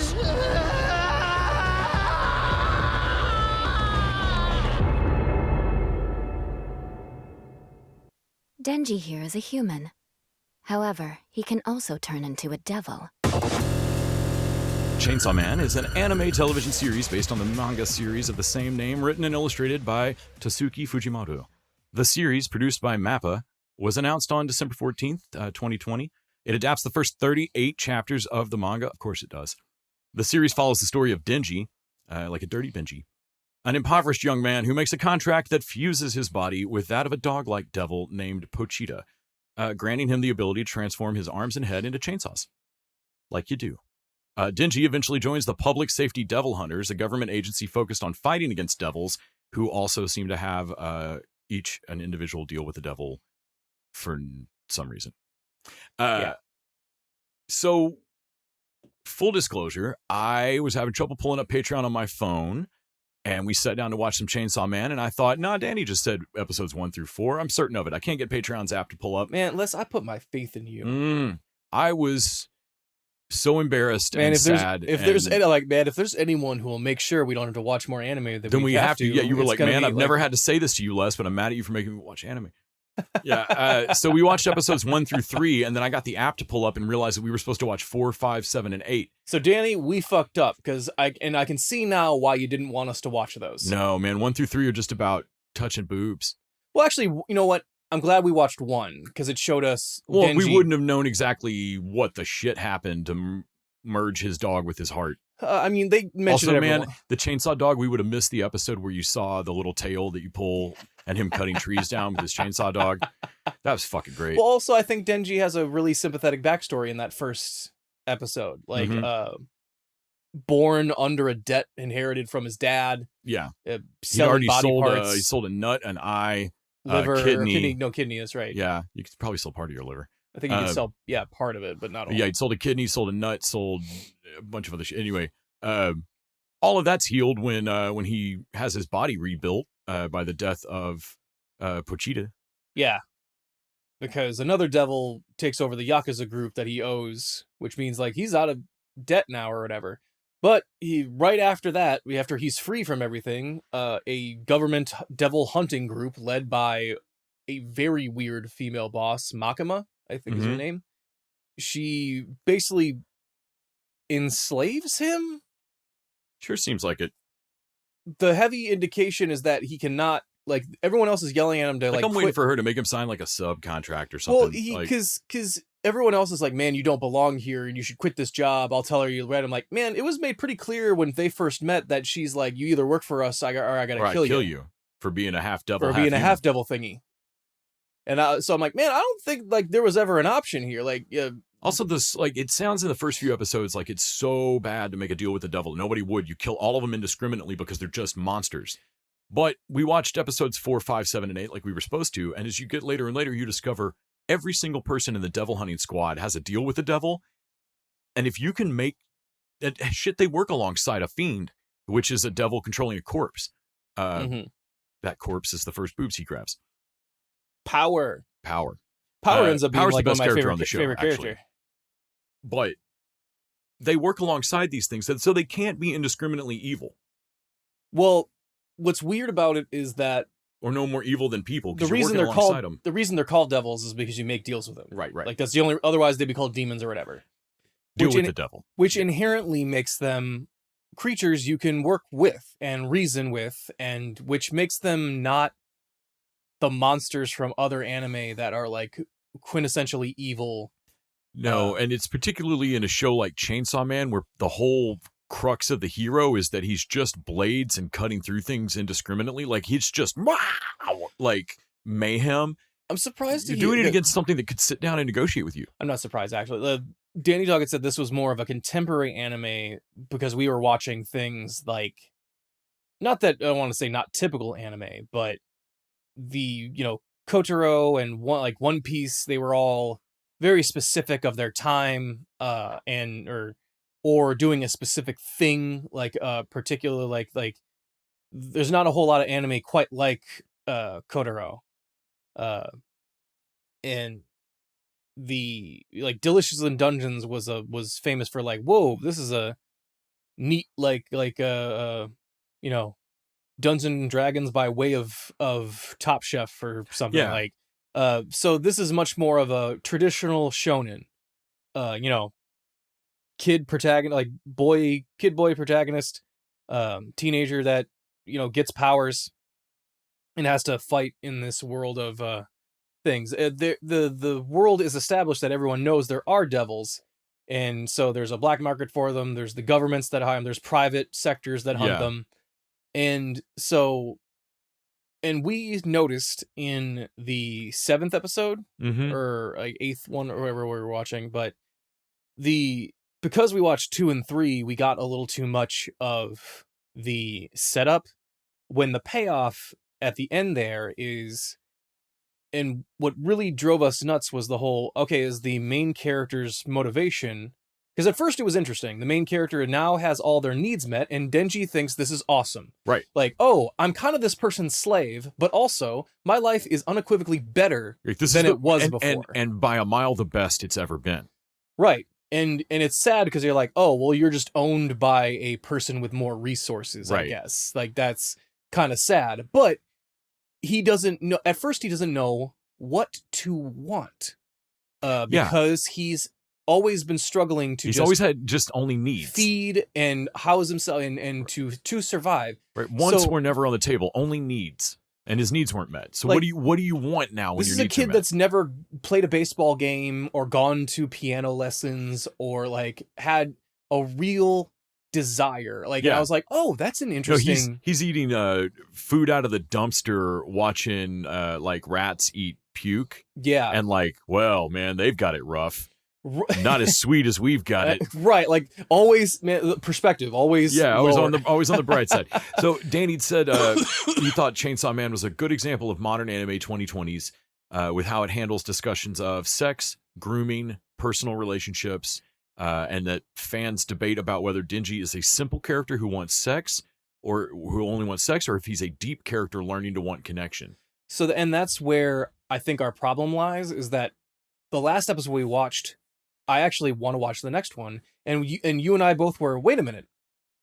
Denji here is a human. However, he can also turn into a devil. Chainsaw Man is an anime television series based on the manga series of the same name, written and illustrated by Tasuki Fujimoto. The series, produced by MAPPA, was announced on December 14th, 2020. It adapts the first 38 chapters of the manga. Of course it does. The series follows the story of Denji, like a dirty Benji, an impoverished young man who makes a contract that fuses his body with that of a dog-like devil named Pochita, granting him the ability to transform his arms and head into chainsaws. Like you do. Denji eventually joins the Public Safety Devil Hunters, a government agency focused on fighting against devils, who also seem to have each an individual deal with the devil for some reason. So, full disclosure, I was having trouble pulling up Patreon on my phone, and we sat down to watch some Chainsaw Man, and I thought, nah, Danny just said episodes 1 through 4. I'm certain of it. I can't get Patreon's app to pull up. Man, I put my faith in you. I was so embarrassed and sad. If there's anyone who will make sure we don't have to watch more anime, then we have to. Yeah, you were like, man, I've never had to say this to you, Les, but I'm mad at you for making me watch anime. Yeah. So we watched episodes 1 through 3, and then I got the app to pull up and realized that we were supposed to watch 4, 5, 7, and 8. So Danny, we fucked up because I can see now why you didn't want us to watch those. No, man, 1 through 3 are just about touching boobs. Well, actually, you know what? I'm glad we watched 1 because it showed us. Well, Denji. We wouldn't have known exactly what the shit happened to merge his dog with his heart. I mean, they mentioned also, it man, the chainsaw dog, we would have missed the episode where you saw the little tail that you pull and him cutting trees down with his chainsaw dog. That was fucking great. Well, also, I think Denji has a really sympathetic backstory in that first episode. Like, born under a debt inherited from his dad. Yeah. He already he sold a nut, an eye, liver, kidney. Kidney, that's right. Yeah, you could probably sell part of your liver. I think you can sell, part of it, but not all. Yeah, he sold a kidney, sold a nut, sold a bunch of other shit. Anyway, all of that's healed when he has his body rebuilt by the death of Pochita. Yeah, because another devil takes over the Yakuza group that he owes, which means like he's out of debt now or whatever. But right after that, after he's free from everything, a government devil hunting group led by a very weird female boss, Makima, I think is her name. She basically enslaves him. Sure seems like it. The heavy indication is that he cannot, like, everyone else is yelling at him to I'm quit. waiting for her to make him sign like a subcontract or something. Well, because everyone else is like, man, you don't belong here and you should quit this job. I'll tell her you read. I'm like, man, it was made pretty clear when they first met that she's like, you either work for us or I gotta kill you for being a half devil. For being a half devil thingy. And so I'm like, man, I don't think like there was ever an option here. Like, also this, like, it sounds in the first few episodes like it's so bad to make a deal with the devil. Nobody would. You kill all of them indiscriminately because they're just monsters. But we watched episodes 4, 5, 7, and 8 like we were supposed to. And as you get later and later, you discover every single person in the devil hunting squad has a deal with the devil. And if you can make that shit, they work alongside a fiend, which is a devil controlling a corpse. That corpse is the first boobs he grabs. Power ends up being Power's like the best one of my character on the show, favorite actually. character. But they work alongside these things, so they can't be indiscriminately evil. Well, what's weird about it is that, or no more evil than people. The reason they're called devils is because you make deals with them. Right. Like that's the only. Otherwise, they'd be called demons or whatever. Deal with the devil, which inherently makes them creatures you can work with and reason with, and which makes them not the monsters from other anime that are like quintessentially evil. No, and it's particularly in a show like Chainsaw Man, where the whole crux of the hero is that he's just blades and cutting through things indiscriminately. Like he's just like mayhem. I'm surprised you're doing it against something that could sit down and negotiate with you. I'm not surprised, actually. Danny Doggett said this was more of a contemporary anime because we were watching things like not that I want to say not typical anime, but the, Kotaro and One Piece, they were all very specific of their time, and or doing a specific thing, like particular like there's not a whole lot of anime quite like Kotaro. And the Delicious in Dungeons was famous for like, whoa, this is a neat Dungeons and Dragons by way of Top Chef or something so this is much more of a traditional shonen, kid protagonist, kid boy protagonist, teenager that gets powers and has to fight in this world of things. The world is established that everyone knows there are devils, and so there's a black market for them. There's the governments that hunt them. There's private sectors that hunt them, and we noticed in the 7th episode or like 8th one or whatever we were watching, but because we watched 2 and 3, we got a little too much of the setup when the payoff at the end there is. And what really drove us nuts was the whole, is the main character's motivation. Because at first it was interesting. The main character now has all their needs met, and Denji thinks this is awesome. Right. Like, I'm kind of this person's slave, but also my life is unequivocally better than it was before. And by a mile the best it's ever been. Right. And it's sad because you're like, you're just owned by a person with more resources, I guess. Like, that's kind of sad. But he doesn't know, at first he doesn't know what to want. Because he's always been struggling to always had just only needs. Feed and house himself and to survive. Right. Wants were never on the table, only needs. And his needs weren't met. So what do you want now when your needs are met? This is a kid that's never played a baseball game or gone to piano lessons or like had a real desire. Like I was like, that's an interesting. He's eating food out of the dumpster, watching like rats eat puke. Yeah. And like, well, man, they've got it rough. Not as sweet as we've got it. Right, like always, man, perspective, always. Yeah, always on the bright side. So Danny said he thought Chainsaw Man was a good example of modern anime 2020s with how it handles discussions of sex, grooming, personal relationships, and that fans debate about whether Denji is a simple character who wants sex or who only wants sex, or if he's a deep character learning to want connection. So, and that's where I think our problem lies, is that the last episode we watched, I actually want to watch the next one. And you and I both were, wait a minute.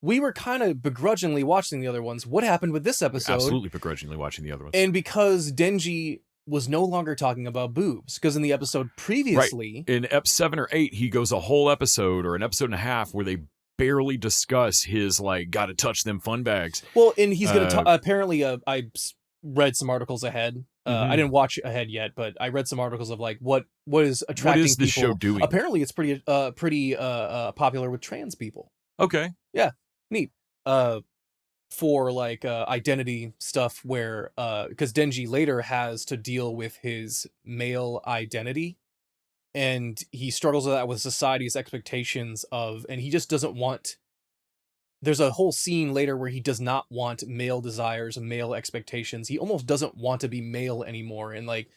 We were kind of begrudgingly watching the other ones. What happened with this episode? Absolutely begrudgingly watching the other ones. And because Denji was no longer talking about boobs, because in the episode previously... Right. In Ep 7 or 8, he goes a whole episode or an episode and a half where they barely discuss his, like, gotta touch them fun bags. Well, and he's going to apparently, I read some articles ahead. I didn't watch ahead yet, but I read some articles of like what is attracting. What is this show doing? Apparently, it's pretty popular with trans people. Okay, yeah, neat. For like identity stuff, where because Denji later has to deal with his male identity, and he struggles with that with society's expectations of, and he just doesn't want. There's a whole scene later where he does not want male desires and male expectations. He almost doesn't want to be male anymore. And like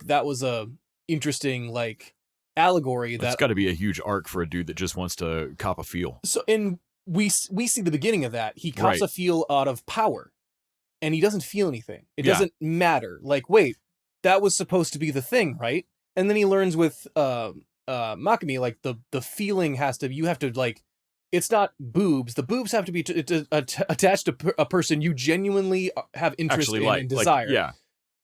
that was a interesting like allegory. That's got to be a huge arc for a dude that just wants to cop a feel. So, and we see the beginning of that. He cops a feel out of power, and he doesn't feel anything. It doesn't matter. Like, wait, that was supposed to be the thing, right? And then he learns with Makami, like the feeling has to, you have to like, it's not boobs. The boobs have to be attached to a person you genuinely have interest in and desire. Yeah.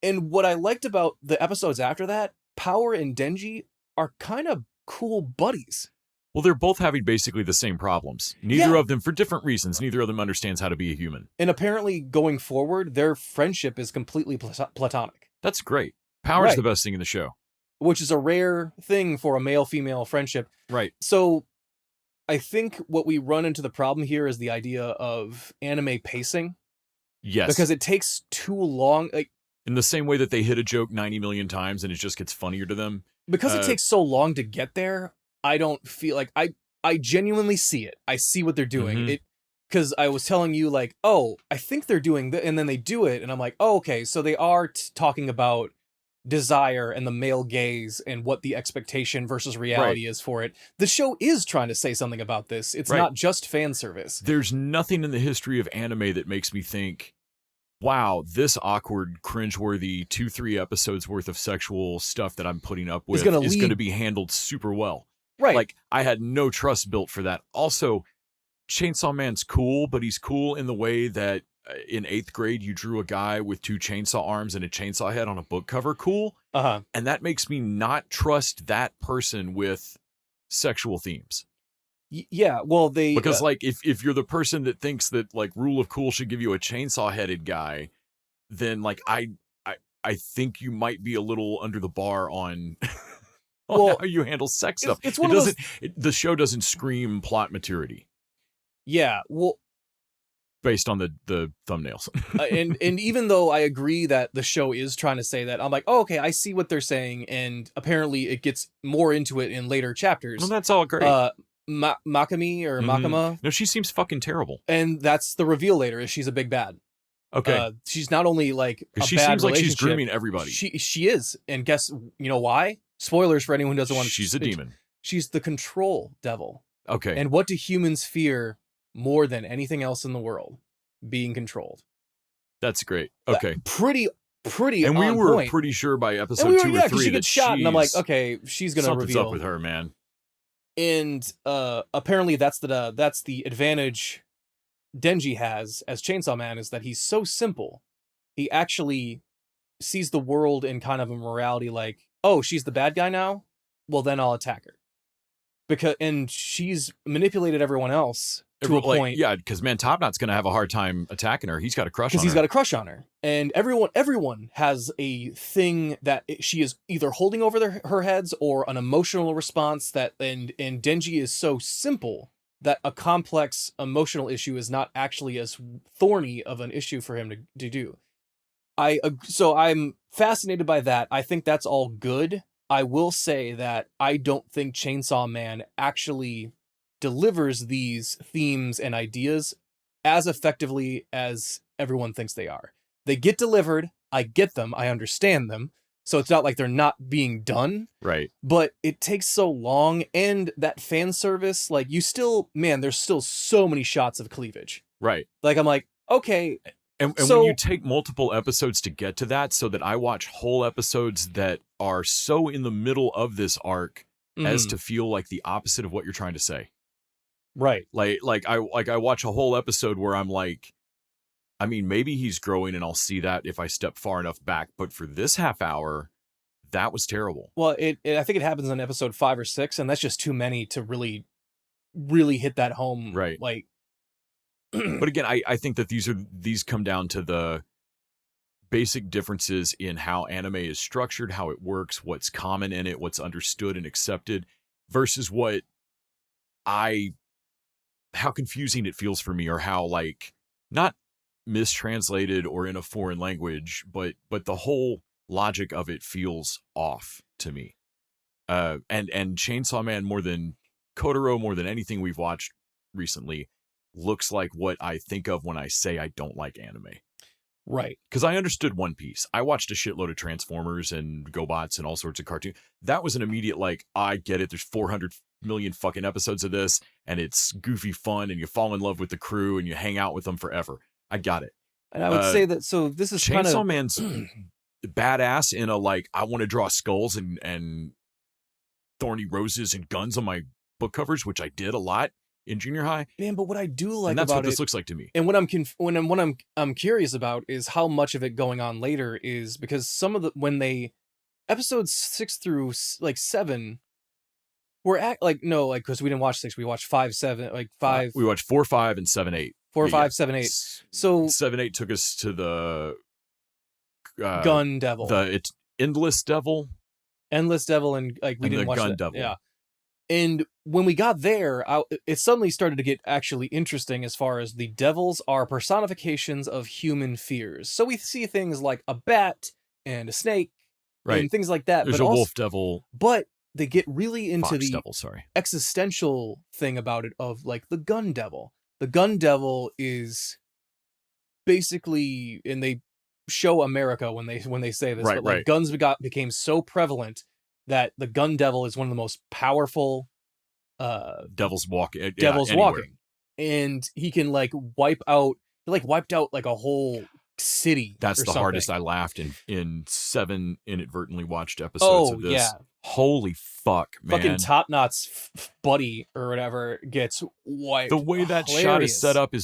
And what I liked about the episodes after that, Power and Denji are kind of cool buddies. Well, they're both having basically the same problems. Neither of them, for different reasons, neither of them understands how to be a human. And apparently, going forward, their friendship is completely platonic. That's great. Power's the best thing in the show. Which is a rare thing for a male-female friendship. Right. So I think what we run into the problem here is the idea of anime pacing. Yes. Because it takes too long. Like, in the same way that they hit a joke 90 million times and it just gets funnier to them. Because it takes so long to get there, I don't feel like I genuinely see it. I see what they're doing. because I was telling you like, oh, I think they're doing that, and then they do it, and I'm like, oh, okay, so they are talking about desire and the male gaze and what the expectation versus reality is for it. The show is trying to say something about this. It's not just fan service. There's nothing in the history of anime that makes me think, wow, this awkward, cringeworthy 2-3 episodes worth of sexual stuff that I'm putting up with is going to be handled super well. Right. Like, I had no trust built for that. Also, Chainsaw Man's cool, but he's cool in the way that in 8th grade you drew a guy with 2 chainsaw arms and a chainsaw head on a book cover cool. And that makes me not trust that person with sexual themes. Yeah, well, because like if you're the person that thinks that like Rule of Cool should give you a chainsaw headed guy, then like I think you might be a little under the bar on how you handle sex stuff. It's one of those... The show doesn't scream plot maturity. Yeah, well, based on the thumbnails. and even though I agree that the show is trying to say that, I'm like, oh, okay, I see what they're saying, and apparently it gets more into it in later chapters. Well, that's all great. Makami or Makama. No, she seems fucking terrible. And that's the reveal later, is she's a big bad. Okay. She's not only like a she bad seems like she's grooming everybody. She is. And guess, you know why? Spoilers for anyone who doesn't want to... She's a demon. She's the control devil. Okay. And what do humans fear more than anything else in the world? Being controlled. That's great. Okay. Pretty and we were point. Pretty sure by episode 2 or 3 she gets shot, and I'm like, okay, she's gonna something's reveal. Up with her, man. And apparently that's the advantage Denji has as Chainsaw Man, is that he's so simple. He actually sees the world in kind of a morality like, oh, she's the bad guy now? Well, then I'll attack her. And she's manipulated everyone else to a point. Yeah, because man, Top Knot's gonna have a hard time attacking her. He's got a crush on her. Because he's got a crush on her. And everyone has a thing that she is either holding over her heads or an emotional response that, and Denji is so simple that a complex emotional issue is not actually as thorny of an issue for him to do. So I'm fascinated by that. I think that's all good. I will say that I don't think Chainsaw Man actually delivers these themes and ideas as effectively as everyone thinks they are. They get delivered. I get them. I understand them. So it's not like they're not being done. Right. But it takes so long, and that fan service, like there's still so many shots of cleavage. Right. Like, I'm like, okay. And when you take multiple episodes to get to that, so that I watch whole episodes that are so in the middle of this arc as to feel like the opposite of what you're trying to say. Right. Like I watch a whole episode where I'm like, I mean, maybe he's growing and I'll see that if I step far enough back. But for this half hour, that was terrible. Well, I think it happens in episode 5 or 6, and that's just too many to really, really hit that home. Right. Like, but again, I think that these come down to the basic differences in how anime is structured, how it works, what's common in it, what's understood and accepted, versus how confusing it feels for me, or how like not mistranslated or in a foreign language, but the whole logic of it feels off to me. And Chainsaw Man, more than Kotaro, more than anything we've watched recently, looks like what I think of when I say I don't like anime. Right. Because I understood One Piece. I watched a shitload of Transformers and GoBots and all sorts of cartoons. That was an immediate, like, I get it. There's 400 million fucking episodes of this, and it's goofy fun, and you fall in love with the crew, and you hang out with them forever. I got it. And I would say that, so this is kind of... Chainsaw Man's badass in a, like, I want to draw skulls and thorny roses and guns on my book covers, which I did a lot in junior high. Man, but what I do like and that's about what this it, looks like to me. And what I'm curious about is how much of it going on later is because some of the episodes 6 through like 7 were because we didn't watch 6, we watched 5, 7, like 5. We watched 4, 5, and 7, 8. 4, 5, 7, 8. So 7, 8 took us to the Gun Devil, it's Endless Devil, and like we didn't watch Gun that. Devil. Yeah. And when we got there, it suddenly started to get actually interesting as far as the devils are personifications of human fears. So we see things like a bat and a snake, right, and things like that. There's but a also, wolf devil. But they get really into Fox the devil, sorry. existential thing about it of like the gun devil. the Gun Devil is basically, and they show America when they say this, but like guns became so prevalent that the Gun Devil is one of the most powerful devils walking. And he can like wiped out like a whole city. That's the hardest. I laughed in 7 inadvertently watched episodes of this. Yeah. Holy fuck, man. Fucking Top Knot's buddy or whatever gets wiped. The way that shot is set up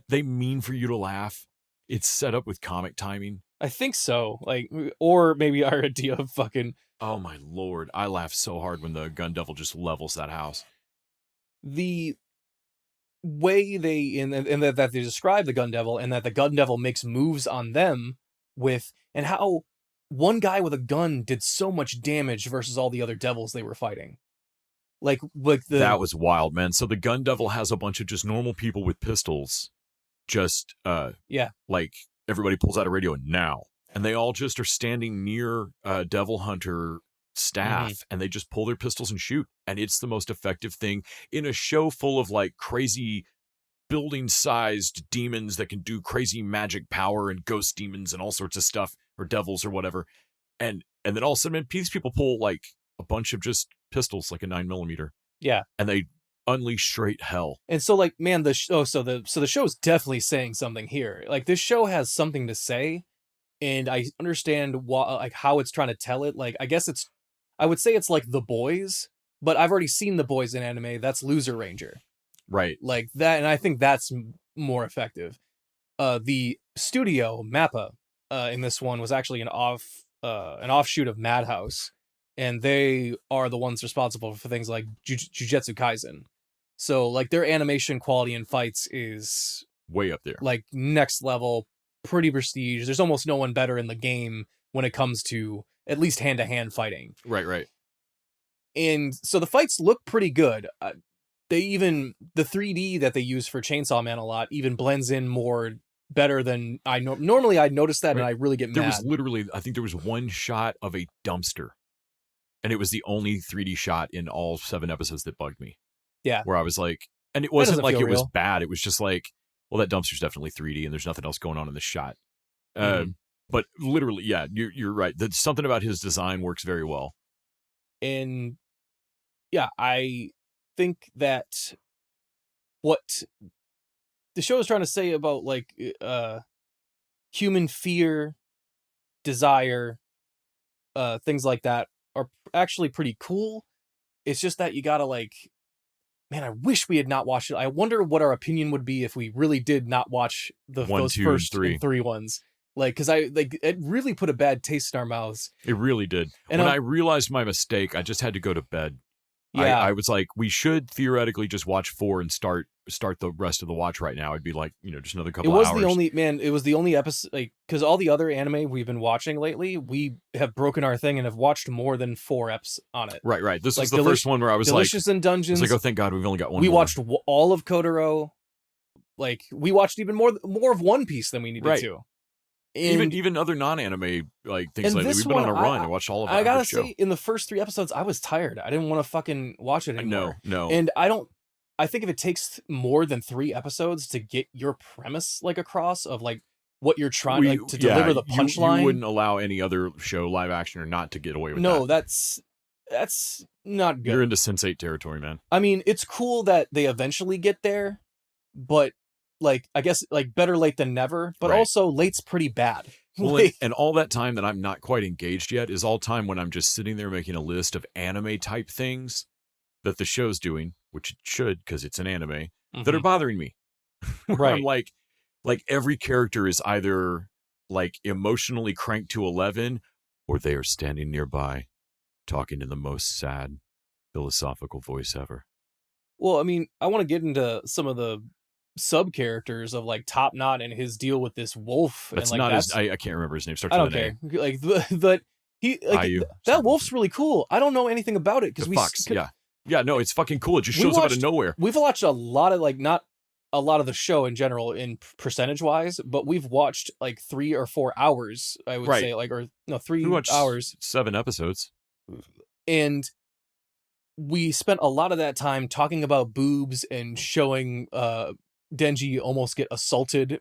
they mean for you to laugh. It's set up with comic timing. I think so. Like, or maybe our idea of fucking. Oh my lord! I laughed so hard when the Gun Devil just levels that house. The way that they describe the Gun Devil, and that the Gun Devil makes moves on them and how one guy with a gun did so much damage versus all the other devils they were fighting. That was wild, man. So the Gun Devil has a bunch of just normal people with pistols. Just like everybody pulls out a radio now, and they all just are standing near Devil Hunter staff, and they just pull their pistols and shoot, and it's the most effective thing in a show full of like crazy building-sized demons that can do crazy magic power and ghost demons and all sorts of stuff, or devils or whatever, and then all of a sudden these people pull like a bunch of just pistols, like a 9mm, and they unleash straight hell. And so like, man, the show's definitely saying something here. Like, this show has something to say, and I understand how it's trying to tell it. Like, I would say it's like The Boys, but I've already seen The Boys in anime. That's Loser Ranger, right? Like that, and I think that's more effective. The studio Mappa in this one was actually an offshoot of Madhouse, and they are the ones responsible for things like Jujutsu Kaisen. So like their animation quality in fights is way up there, like next level, pretty prestige. There's almost no one better in the game when it comes to at least hand-to-hand fighting. Right. And so the fights look pretty good. The 3D that they use for Chainsaw Man a lot even blends in more better than I know. Normally I'd notice that, and I really get mad. There was literally, I think there was one shot of a dumpster, and it was the only 3D shot in all 7 episodes that bugged me. Yeah. Where I was like, and it wasn't like it was bad. It was just like, well, that dumpster's definitely 3D, and there's nothing else going on in the shot. But literally, yeah, you're right. There's something about his design works very well. And yeah, I think that what the show is trying to say about like human fear, desire, things like that are actually pretty cool. It's just that you gotta like, man, I wish we had not watched it. I wonder what our opinion would be if we really did not watch those first 3 ones. Like, because it really put a bad taste in our mouths. It really did. And when I realized my mistake, I just had to go to bed. Yeah. I was like, we should theoretically just watch 4 and start the rest of the watch right now. It'd be like, just another couple hours. It was the only episode, like, because all the other anime we've been watching lately, we have broken our thing and have watched more than 4 eps on it. Right. This was the first one where I was Delicious in Dungeons. I was like, oh, thank God, we've only got one. We watched all of Kotaro. Like, we watched even more of One Piece than we needed to. And even other non-anime like things like that. We've been on a run and watched all of it. I gotta say, in the first 3 episodes, I was tired. I didn't want to fucking watch it anymore. No. And I think if it takes more than 3 episodes to get your premise like across of like what you're trying to deliver the punchline, you wouldn't allow any other show, live action or not, to get away with that. No, that's not good. You're into Sense8 territory, man. I mean, it's cool that they eventually get there, but like, I guess, like, better late than never, but also late's pretty bad. Well, and all that time that I'm not quite engaged yet is all time when I'm just sitting there making a list of anime type things that the show's doing, which it should because it's an anime, that are bothering me. Right. I'm like every character is either like emotionally cranked to 11, or they are standing nearby talking in the most sad philosophical voice ever. Well, I mean, I want to get into some of the sub characters of like Top Knot and his deal with this wolf. That's and, like, not I can't remember his name. Starts I with don't an care. Like that wolf's really cool. I don't know anything about it because no, it's fucking cool. It just shows up out of nowhere. We've watched a lot of not a lot of the show in general in percentage wise, but we've watched like 3 or 4 hours. I would say 3 hours, 7 episodes, and we spent a lot of that time talking about boobs and showing Denji almost get assaulted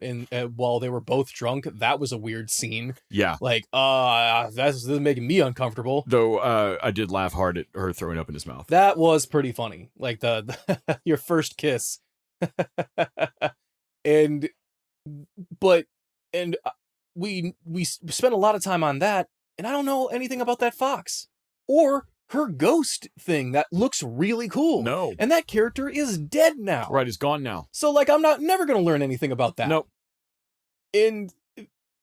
while they were both drunk. That was a weird scene. Yeah. Like, this is making me uncomfortable. Though I did laugh hard at her throwing up in his mouth. That was pretty funny. Like the your first kiss. and we spent a lot of time on that, and I don't know anything about that fox or her ghost thing that looks really cool. No. And that character is dead now. Right, he's gone now. So like I'm never gonna learn anything about that. Nope. And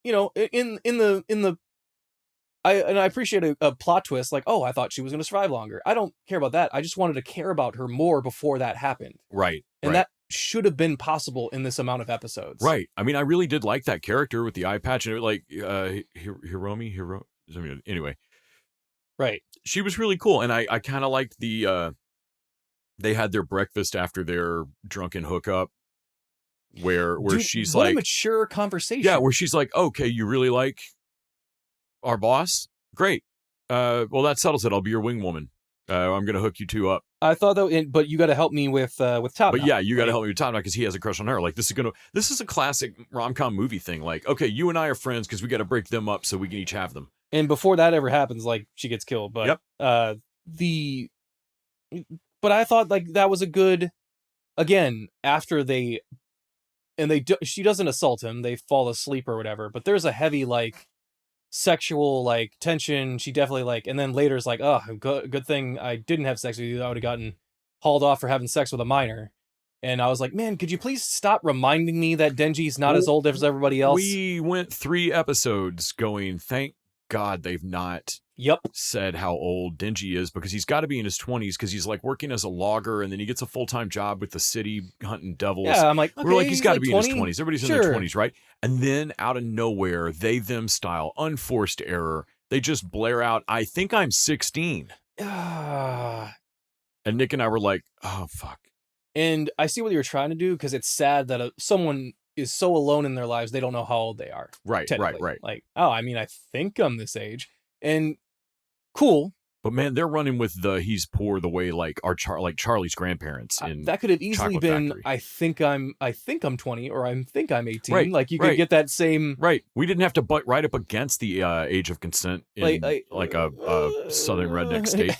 you know, I appreciate a plot twist, like, oh, I thought she was gonna survive longer. I don't care about that. I just wanted to care about her more before that happened. Right. And that should have been possible in this amount of episodes. Right. I mean, I really did like that character with the eye patch and it, like anyway. Right. She was really cool, and I kind of liked the they had their breakfast after their drunken hookup where Dude, she's what like a mature conversation. Yeah, where she's like, "Okay, you really like our boss? Great. Well, that settles it. I'll be your wing woman. I'm going to hook you two up." I thought though, but you got to help me with Top. But yeah, you got to help me with Top because he has a crush on her. Like this is a classic rom-com movie thing. Like, okay, you and I are friends because we got to break them up so we can each have them. And before that ever happens, like she gets killed. But yep. But I thought like that was a good. Again, after she doesn't assault him. They fall asleep or whatever. But there's a heavy like sexual like tension. She definitely like, and then later is like, oh, good thing I didn't have sex with you. I would have gotten hauled off for having sex with a minor. And I was like, man, could you please stop reminding me that Denji's not as old as everybody else? We went 3 episodes going, thank God they've not said how old Denji is, because he's got to be in his 20s because he's like working as a logger and then he gets a full-time job with the city hunting devils. Yeah, I'm like, okay, we're like, he's got to like be 20? in his 20s. Everybody's in their 20s, right? And then out of nowhere, them style, unforced error, they just blare out, I think I'm 16. And Nick and I were like, oh, fuck. And I see what you're trying to do because it's sad that someone is so alone in their lives they don't know how old they are. Right. Like, oh, I mean, I think I'm this age, and cool. But man, they're running with the he's poor the way like Charlie's grandparents in that could have easily Chocolate been Factory. I think I'm 20 or I think I'm 18. Right, like you could get that same We didn't have to butt right up against the age of consent in like a southern redneck state.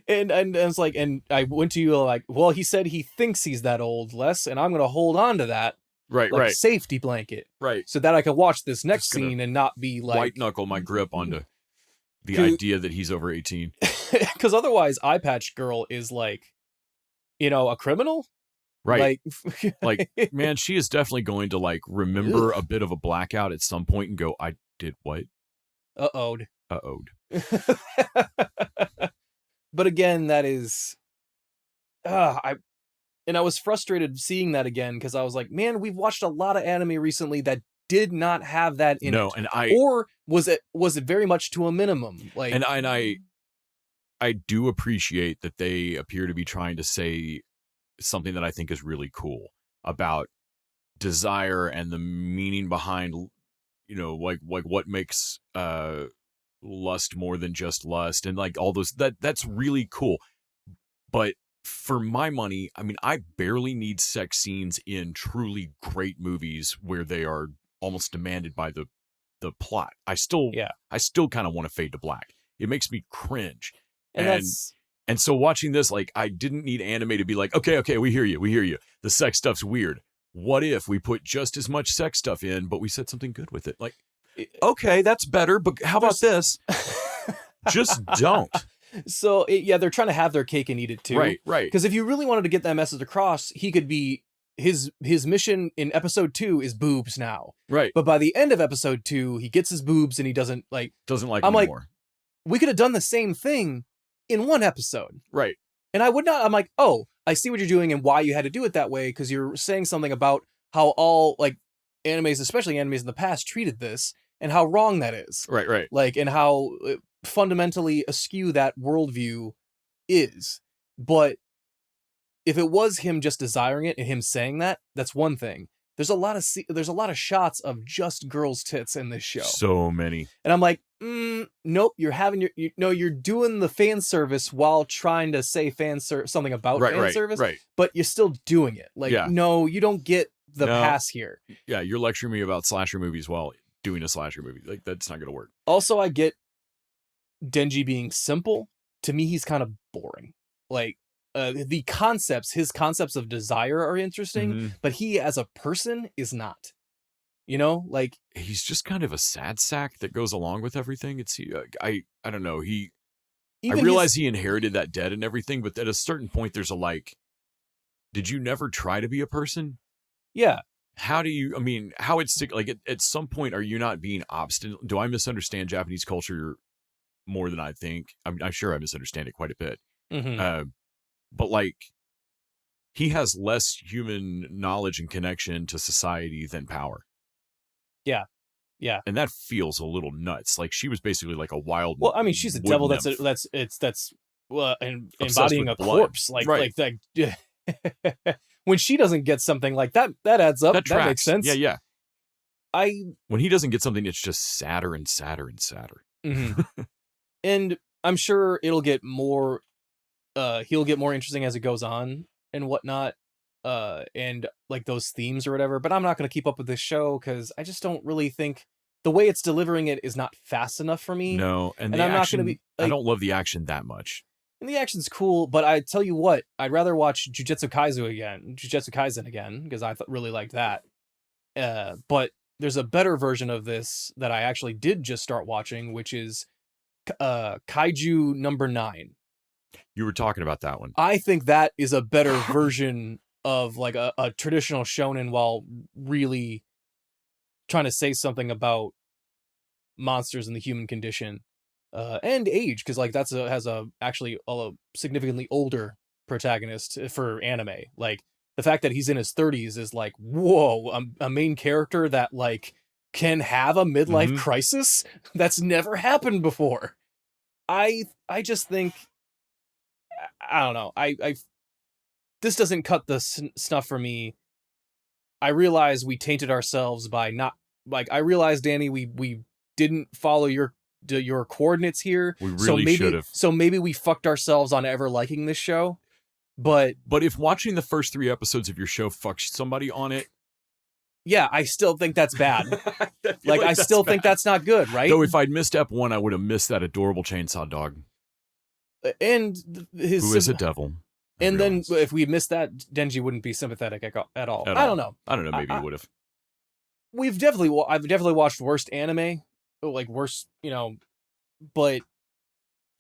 And it's like, and I went to you like, well, he said he thinks he's that old, Les, and I'm gonna hold on to that, like a safety blanket, so that I can watch this next scene and not be like white knuckle my grip onto the idea that he's over 18. Because otherwise, Eye Patch Girl is like, a criminal, right? Like, man, she is definitely going to like remember a bit of a blackout at some point and go, I did what? Uh-oh'd. But again, that is, I was frustrated seeing that again because I was like, man, we've watched a lot of anime recently that did not have that in it. And or was it very much to a minimum? Like, and I do appreciate that they appear to be trying to say something that I think is really cool about desire and the meaning behind, like what makes lust more than just lust and like all those that's really cool. But for my money, I mean, I barely need sex scenes in truly great movies where they are almost demanded by the plot. I still kind of want to fade to black. It makes me cringe. And so watching this, like, I didn't need anime to be like, okay, we hear you. The sex stuff's weird. What if we put just as much sex stuff in, but we said something good with it? Like, okay, that's better, but how about this? Just don't. So, they're trying to have their cake and eat it too. Right. Because if you really wanted to get that message across, he could be, his mission in episode 2 is boobs now. Right. But by the end of episode 2, he gets his boobs and he doesn't like them I'm anymore. Like, we could have done the same thing in one episode. Right. And I would not, I'm like, oh, I see what you're doing and why you had to do it that way, because you're saying something about how all, like, animes, especially animes in the past, treated this, and how wrong that is. Right. Like, and how fundamentally askew that worldview is. But if it was him just desiring it and him saying that, that's one thing. There's a lot of shots of just girls' tits in this show. So many. And I'm like, Nope. You're having you're doing the fan service while trying to say something about fan service, right. but you're still doing it. Like, no, you don't get the pass here. Yeah, you're lecturing me about slasher movies while doing a slasher movie. Like, that's not going to work. Also, I get Denji being simple. To me, he's kind of boring. Like, his concepts of desire are interesting, but he as a person is not. You know, like, he's just kind of a sad sack that goes along with everything. It's I don't know. I realize he inherited that debt and everything, but at a certain point, there's a like, did you never try to be a person? Yeah. How do you? I mean, how it's like at some point, are you not being obstinate? Do I misunderstand Japanese culture more than I think? I'm sure I misunderstand it quite a bit. But like, he has less human knowledge and connection to society than power. Yeah. Yeah. And that feels a little nuts. Like, she was basically like a wild. Well, I mean, she's a devil nymph. that's embodying a corpse. Like, right. When she doesn't get something like that adds up. That makes sense. Yeah. When he doesn't get something, it's just sadder and sadder and sadder. And I'm sure it'll get more, he'll get more interesting as it goes on and whatnot. And like those themes or whatever, but I'm not going to keep up with this show because I just don't really think the way it's delivering it is not fast enough for me. No, and I'm action, not going to be. Like, I don't love the action that much. And the action's cool, but I tell you what, I'd rather watch Jujutsu Kaisen again because I really liked that. But there's a better version of this that I actually did just start watching, which is Kaiju number 9. You were talking about that one. I think that is a better version of like a traditional shonen while really trying to say something about monsters and the human condition and age, because like has actually a significantly older protagonist for anime. Like the fact that he's in his 30s is like, whoa, a main character that like can have a midlife crisis that's never happened before. I just think, I don't know. This doesn't cut the snuff for me. I realize we tainted ourselves by not, like, I realize, Danny, we didn't follow your coordinates here. We really should have. So maybe we fucked ourselves on ever liking this show. But if watching the first 3 episodes of your show fucks somebody on it, yeah, I still think that's bad. I still think that's not good, right? Though if I'd missed Ep 1, I would have missed that adorable chainsaw dog. And who is a devil. And then if we missed that, Denji wouldn't be sympathetic at all. I don't know. Maybe he would have. I've definitely watched worst anime, like worse, but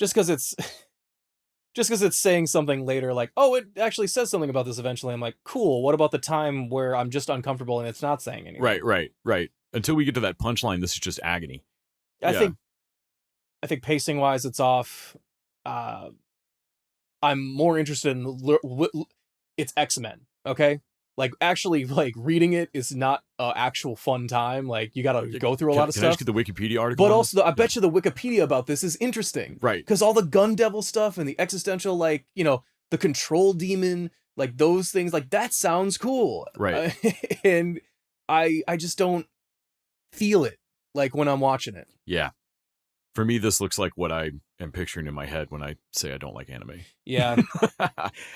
just because it's saying something later, like, oh, it actually says something about this eventually. I'm like, cool. What about the time where I'm just uncomfortable and it's not saying anything? Right. Until we get to that punchline, this is just agony. I think pacing wise, it's off. I'm more interested in it's X-Men. Okay. Like actually, like reading it is not an actual fun time. Like you got to go through a lot of stuff. Can I just get the Wikipedia article? But also, I bet you the Wikipedia about this is interesting, right? Because all the gun devil stuff and the existential, like the control demon, like those things, like that sounds cool, right? And I just don't feel it like when I'm watching it. Yeah, for me, this looks like what I am picturing in my head when I say I don't like anime. Yeah,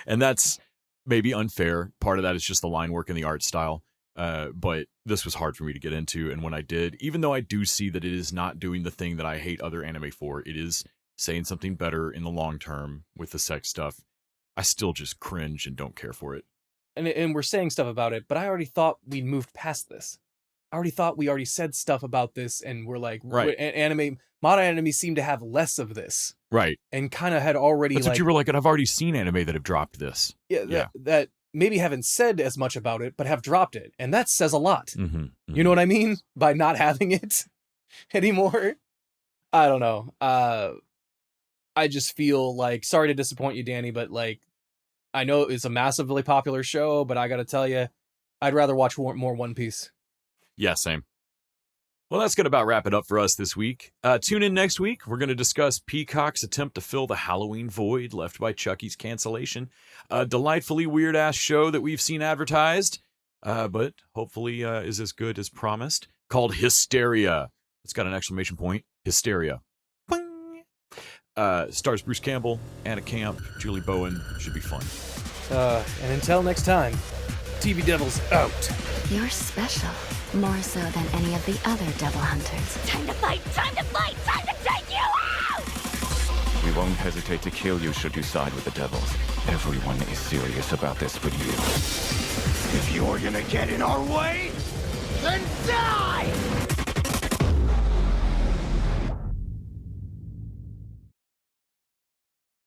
and that's maybe unfair. Part of that is just the line work and the art style. But this was hard for me to get into. And when I did, even though I do see that it is not doing the thing that I hate other anime for, it is saying something better in the long term with the sex stuff, I still just cringe and don't care for it. And we're saying stuff about it, but I already thought we'd moved past this. I already thought we already said stuff about this, and we're like, right. Modern anime seem to have less of this. Right. And kind of had already That's what you were like, and I've already seen anime that have dropped this. Yeah. That maybe haven't said as much about it, but have dropped it. And that says a lot. You know what I mean? By not having it anymore. I don't know. I just feel like, sorry to disappoint you, Danny, but like, I know it's a massively popular show, but I got to tell you, I'd rather watch more One Piece. Yeah, same. Well, that's going to about wrap it up for us this week. Tune in next week. We're going to discuss Peacock's attempt to fill the Halloween void left by Chucky's cancellation. A delightfully weird-ass show that we've seen advertised, but hopefully is as good as promised, called Hysteria. It's got an exclamation point. Hysteria. Boing. Stars Bruce Campbell, Anna Camp, Julie Bowen. Should be fun. And until next time, TV Devils out. You're special, more so than any of the other devil hunters. Time to fight! Time to fight! Time to take you out! We won't hesitate to kill you should you side with the devils. Everyone is serious about this but you. If you're gonna get in our way, then die!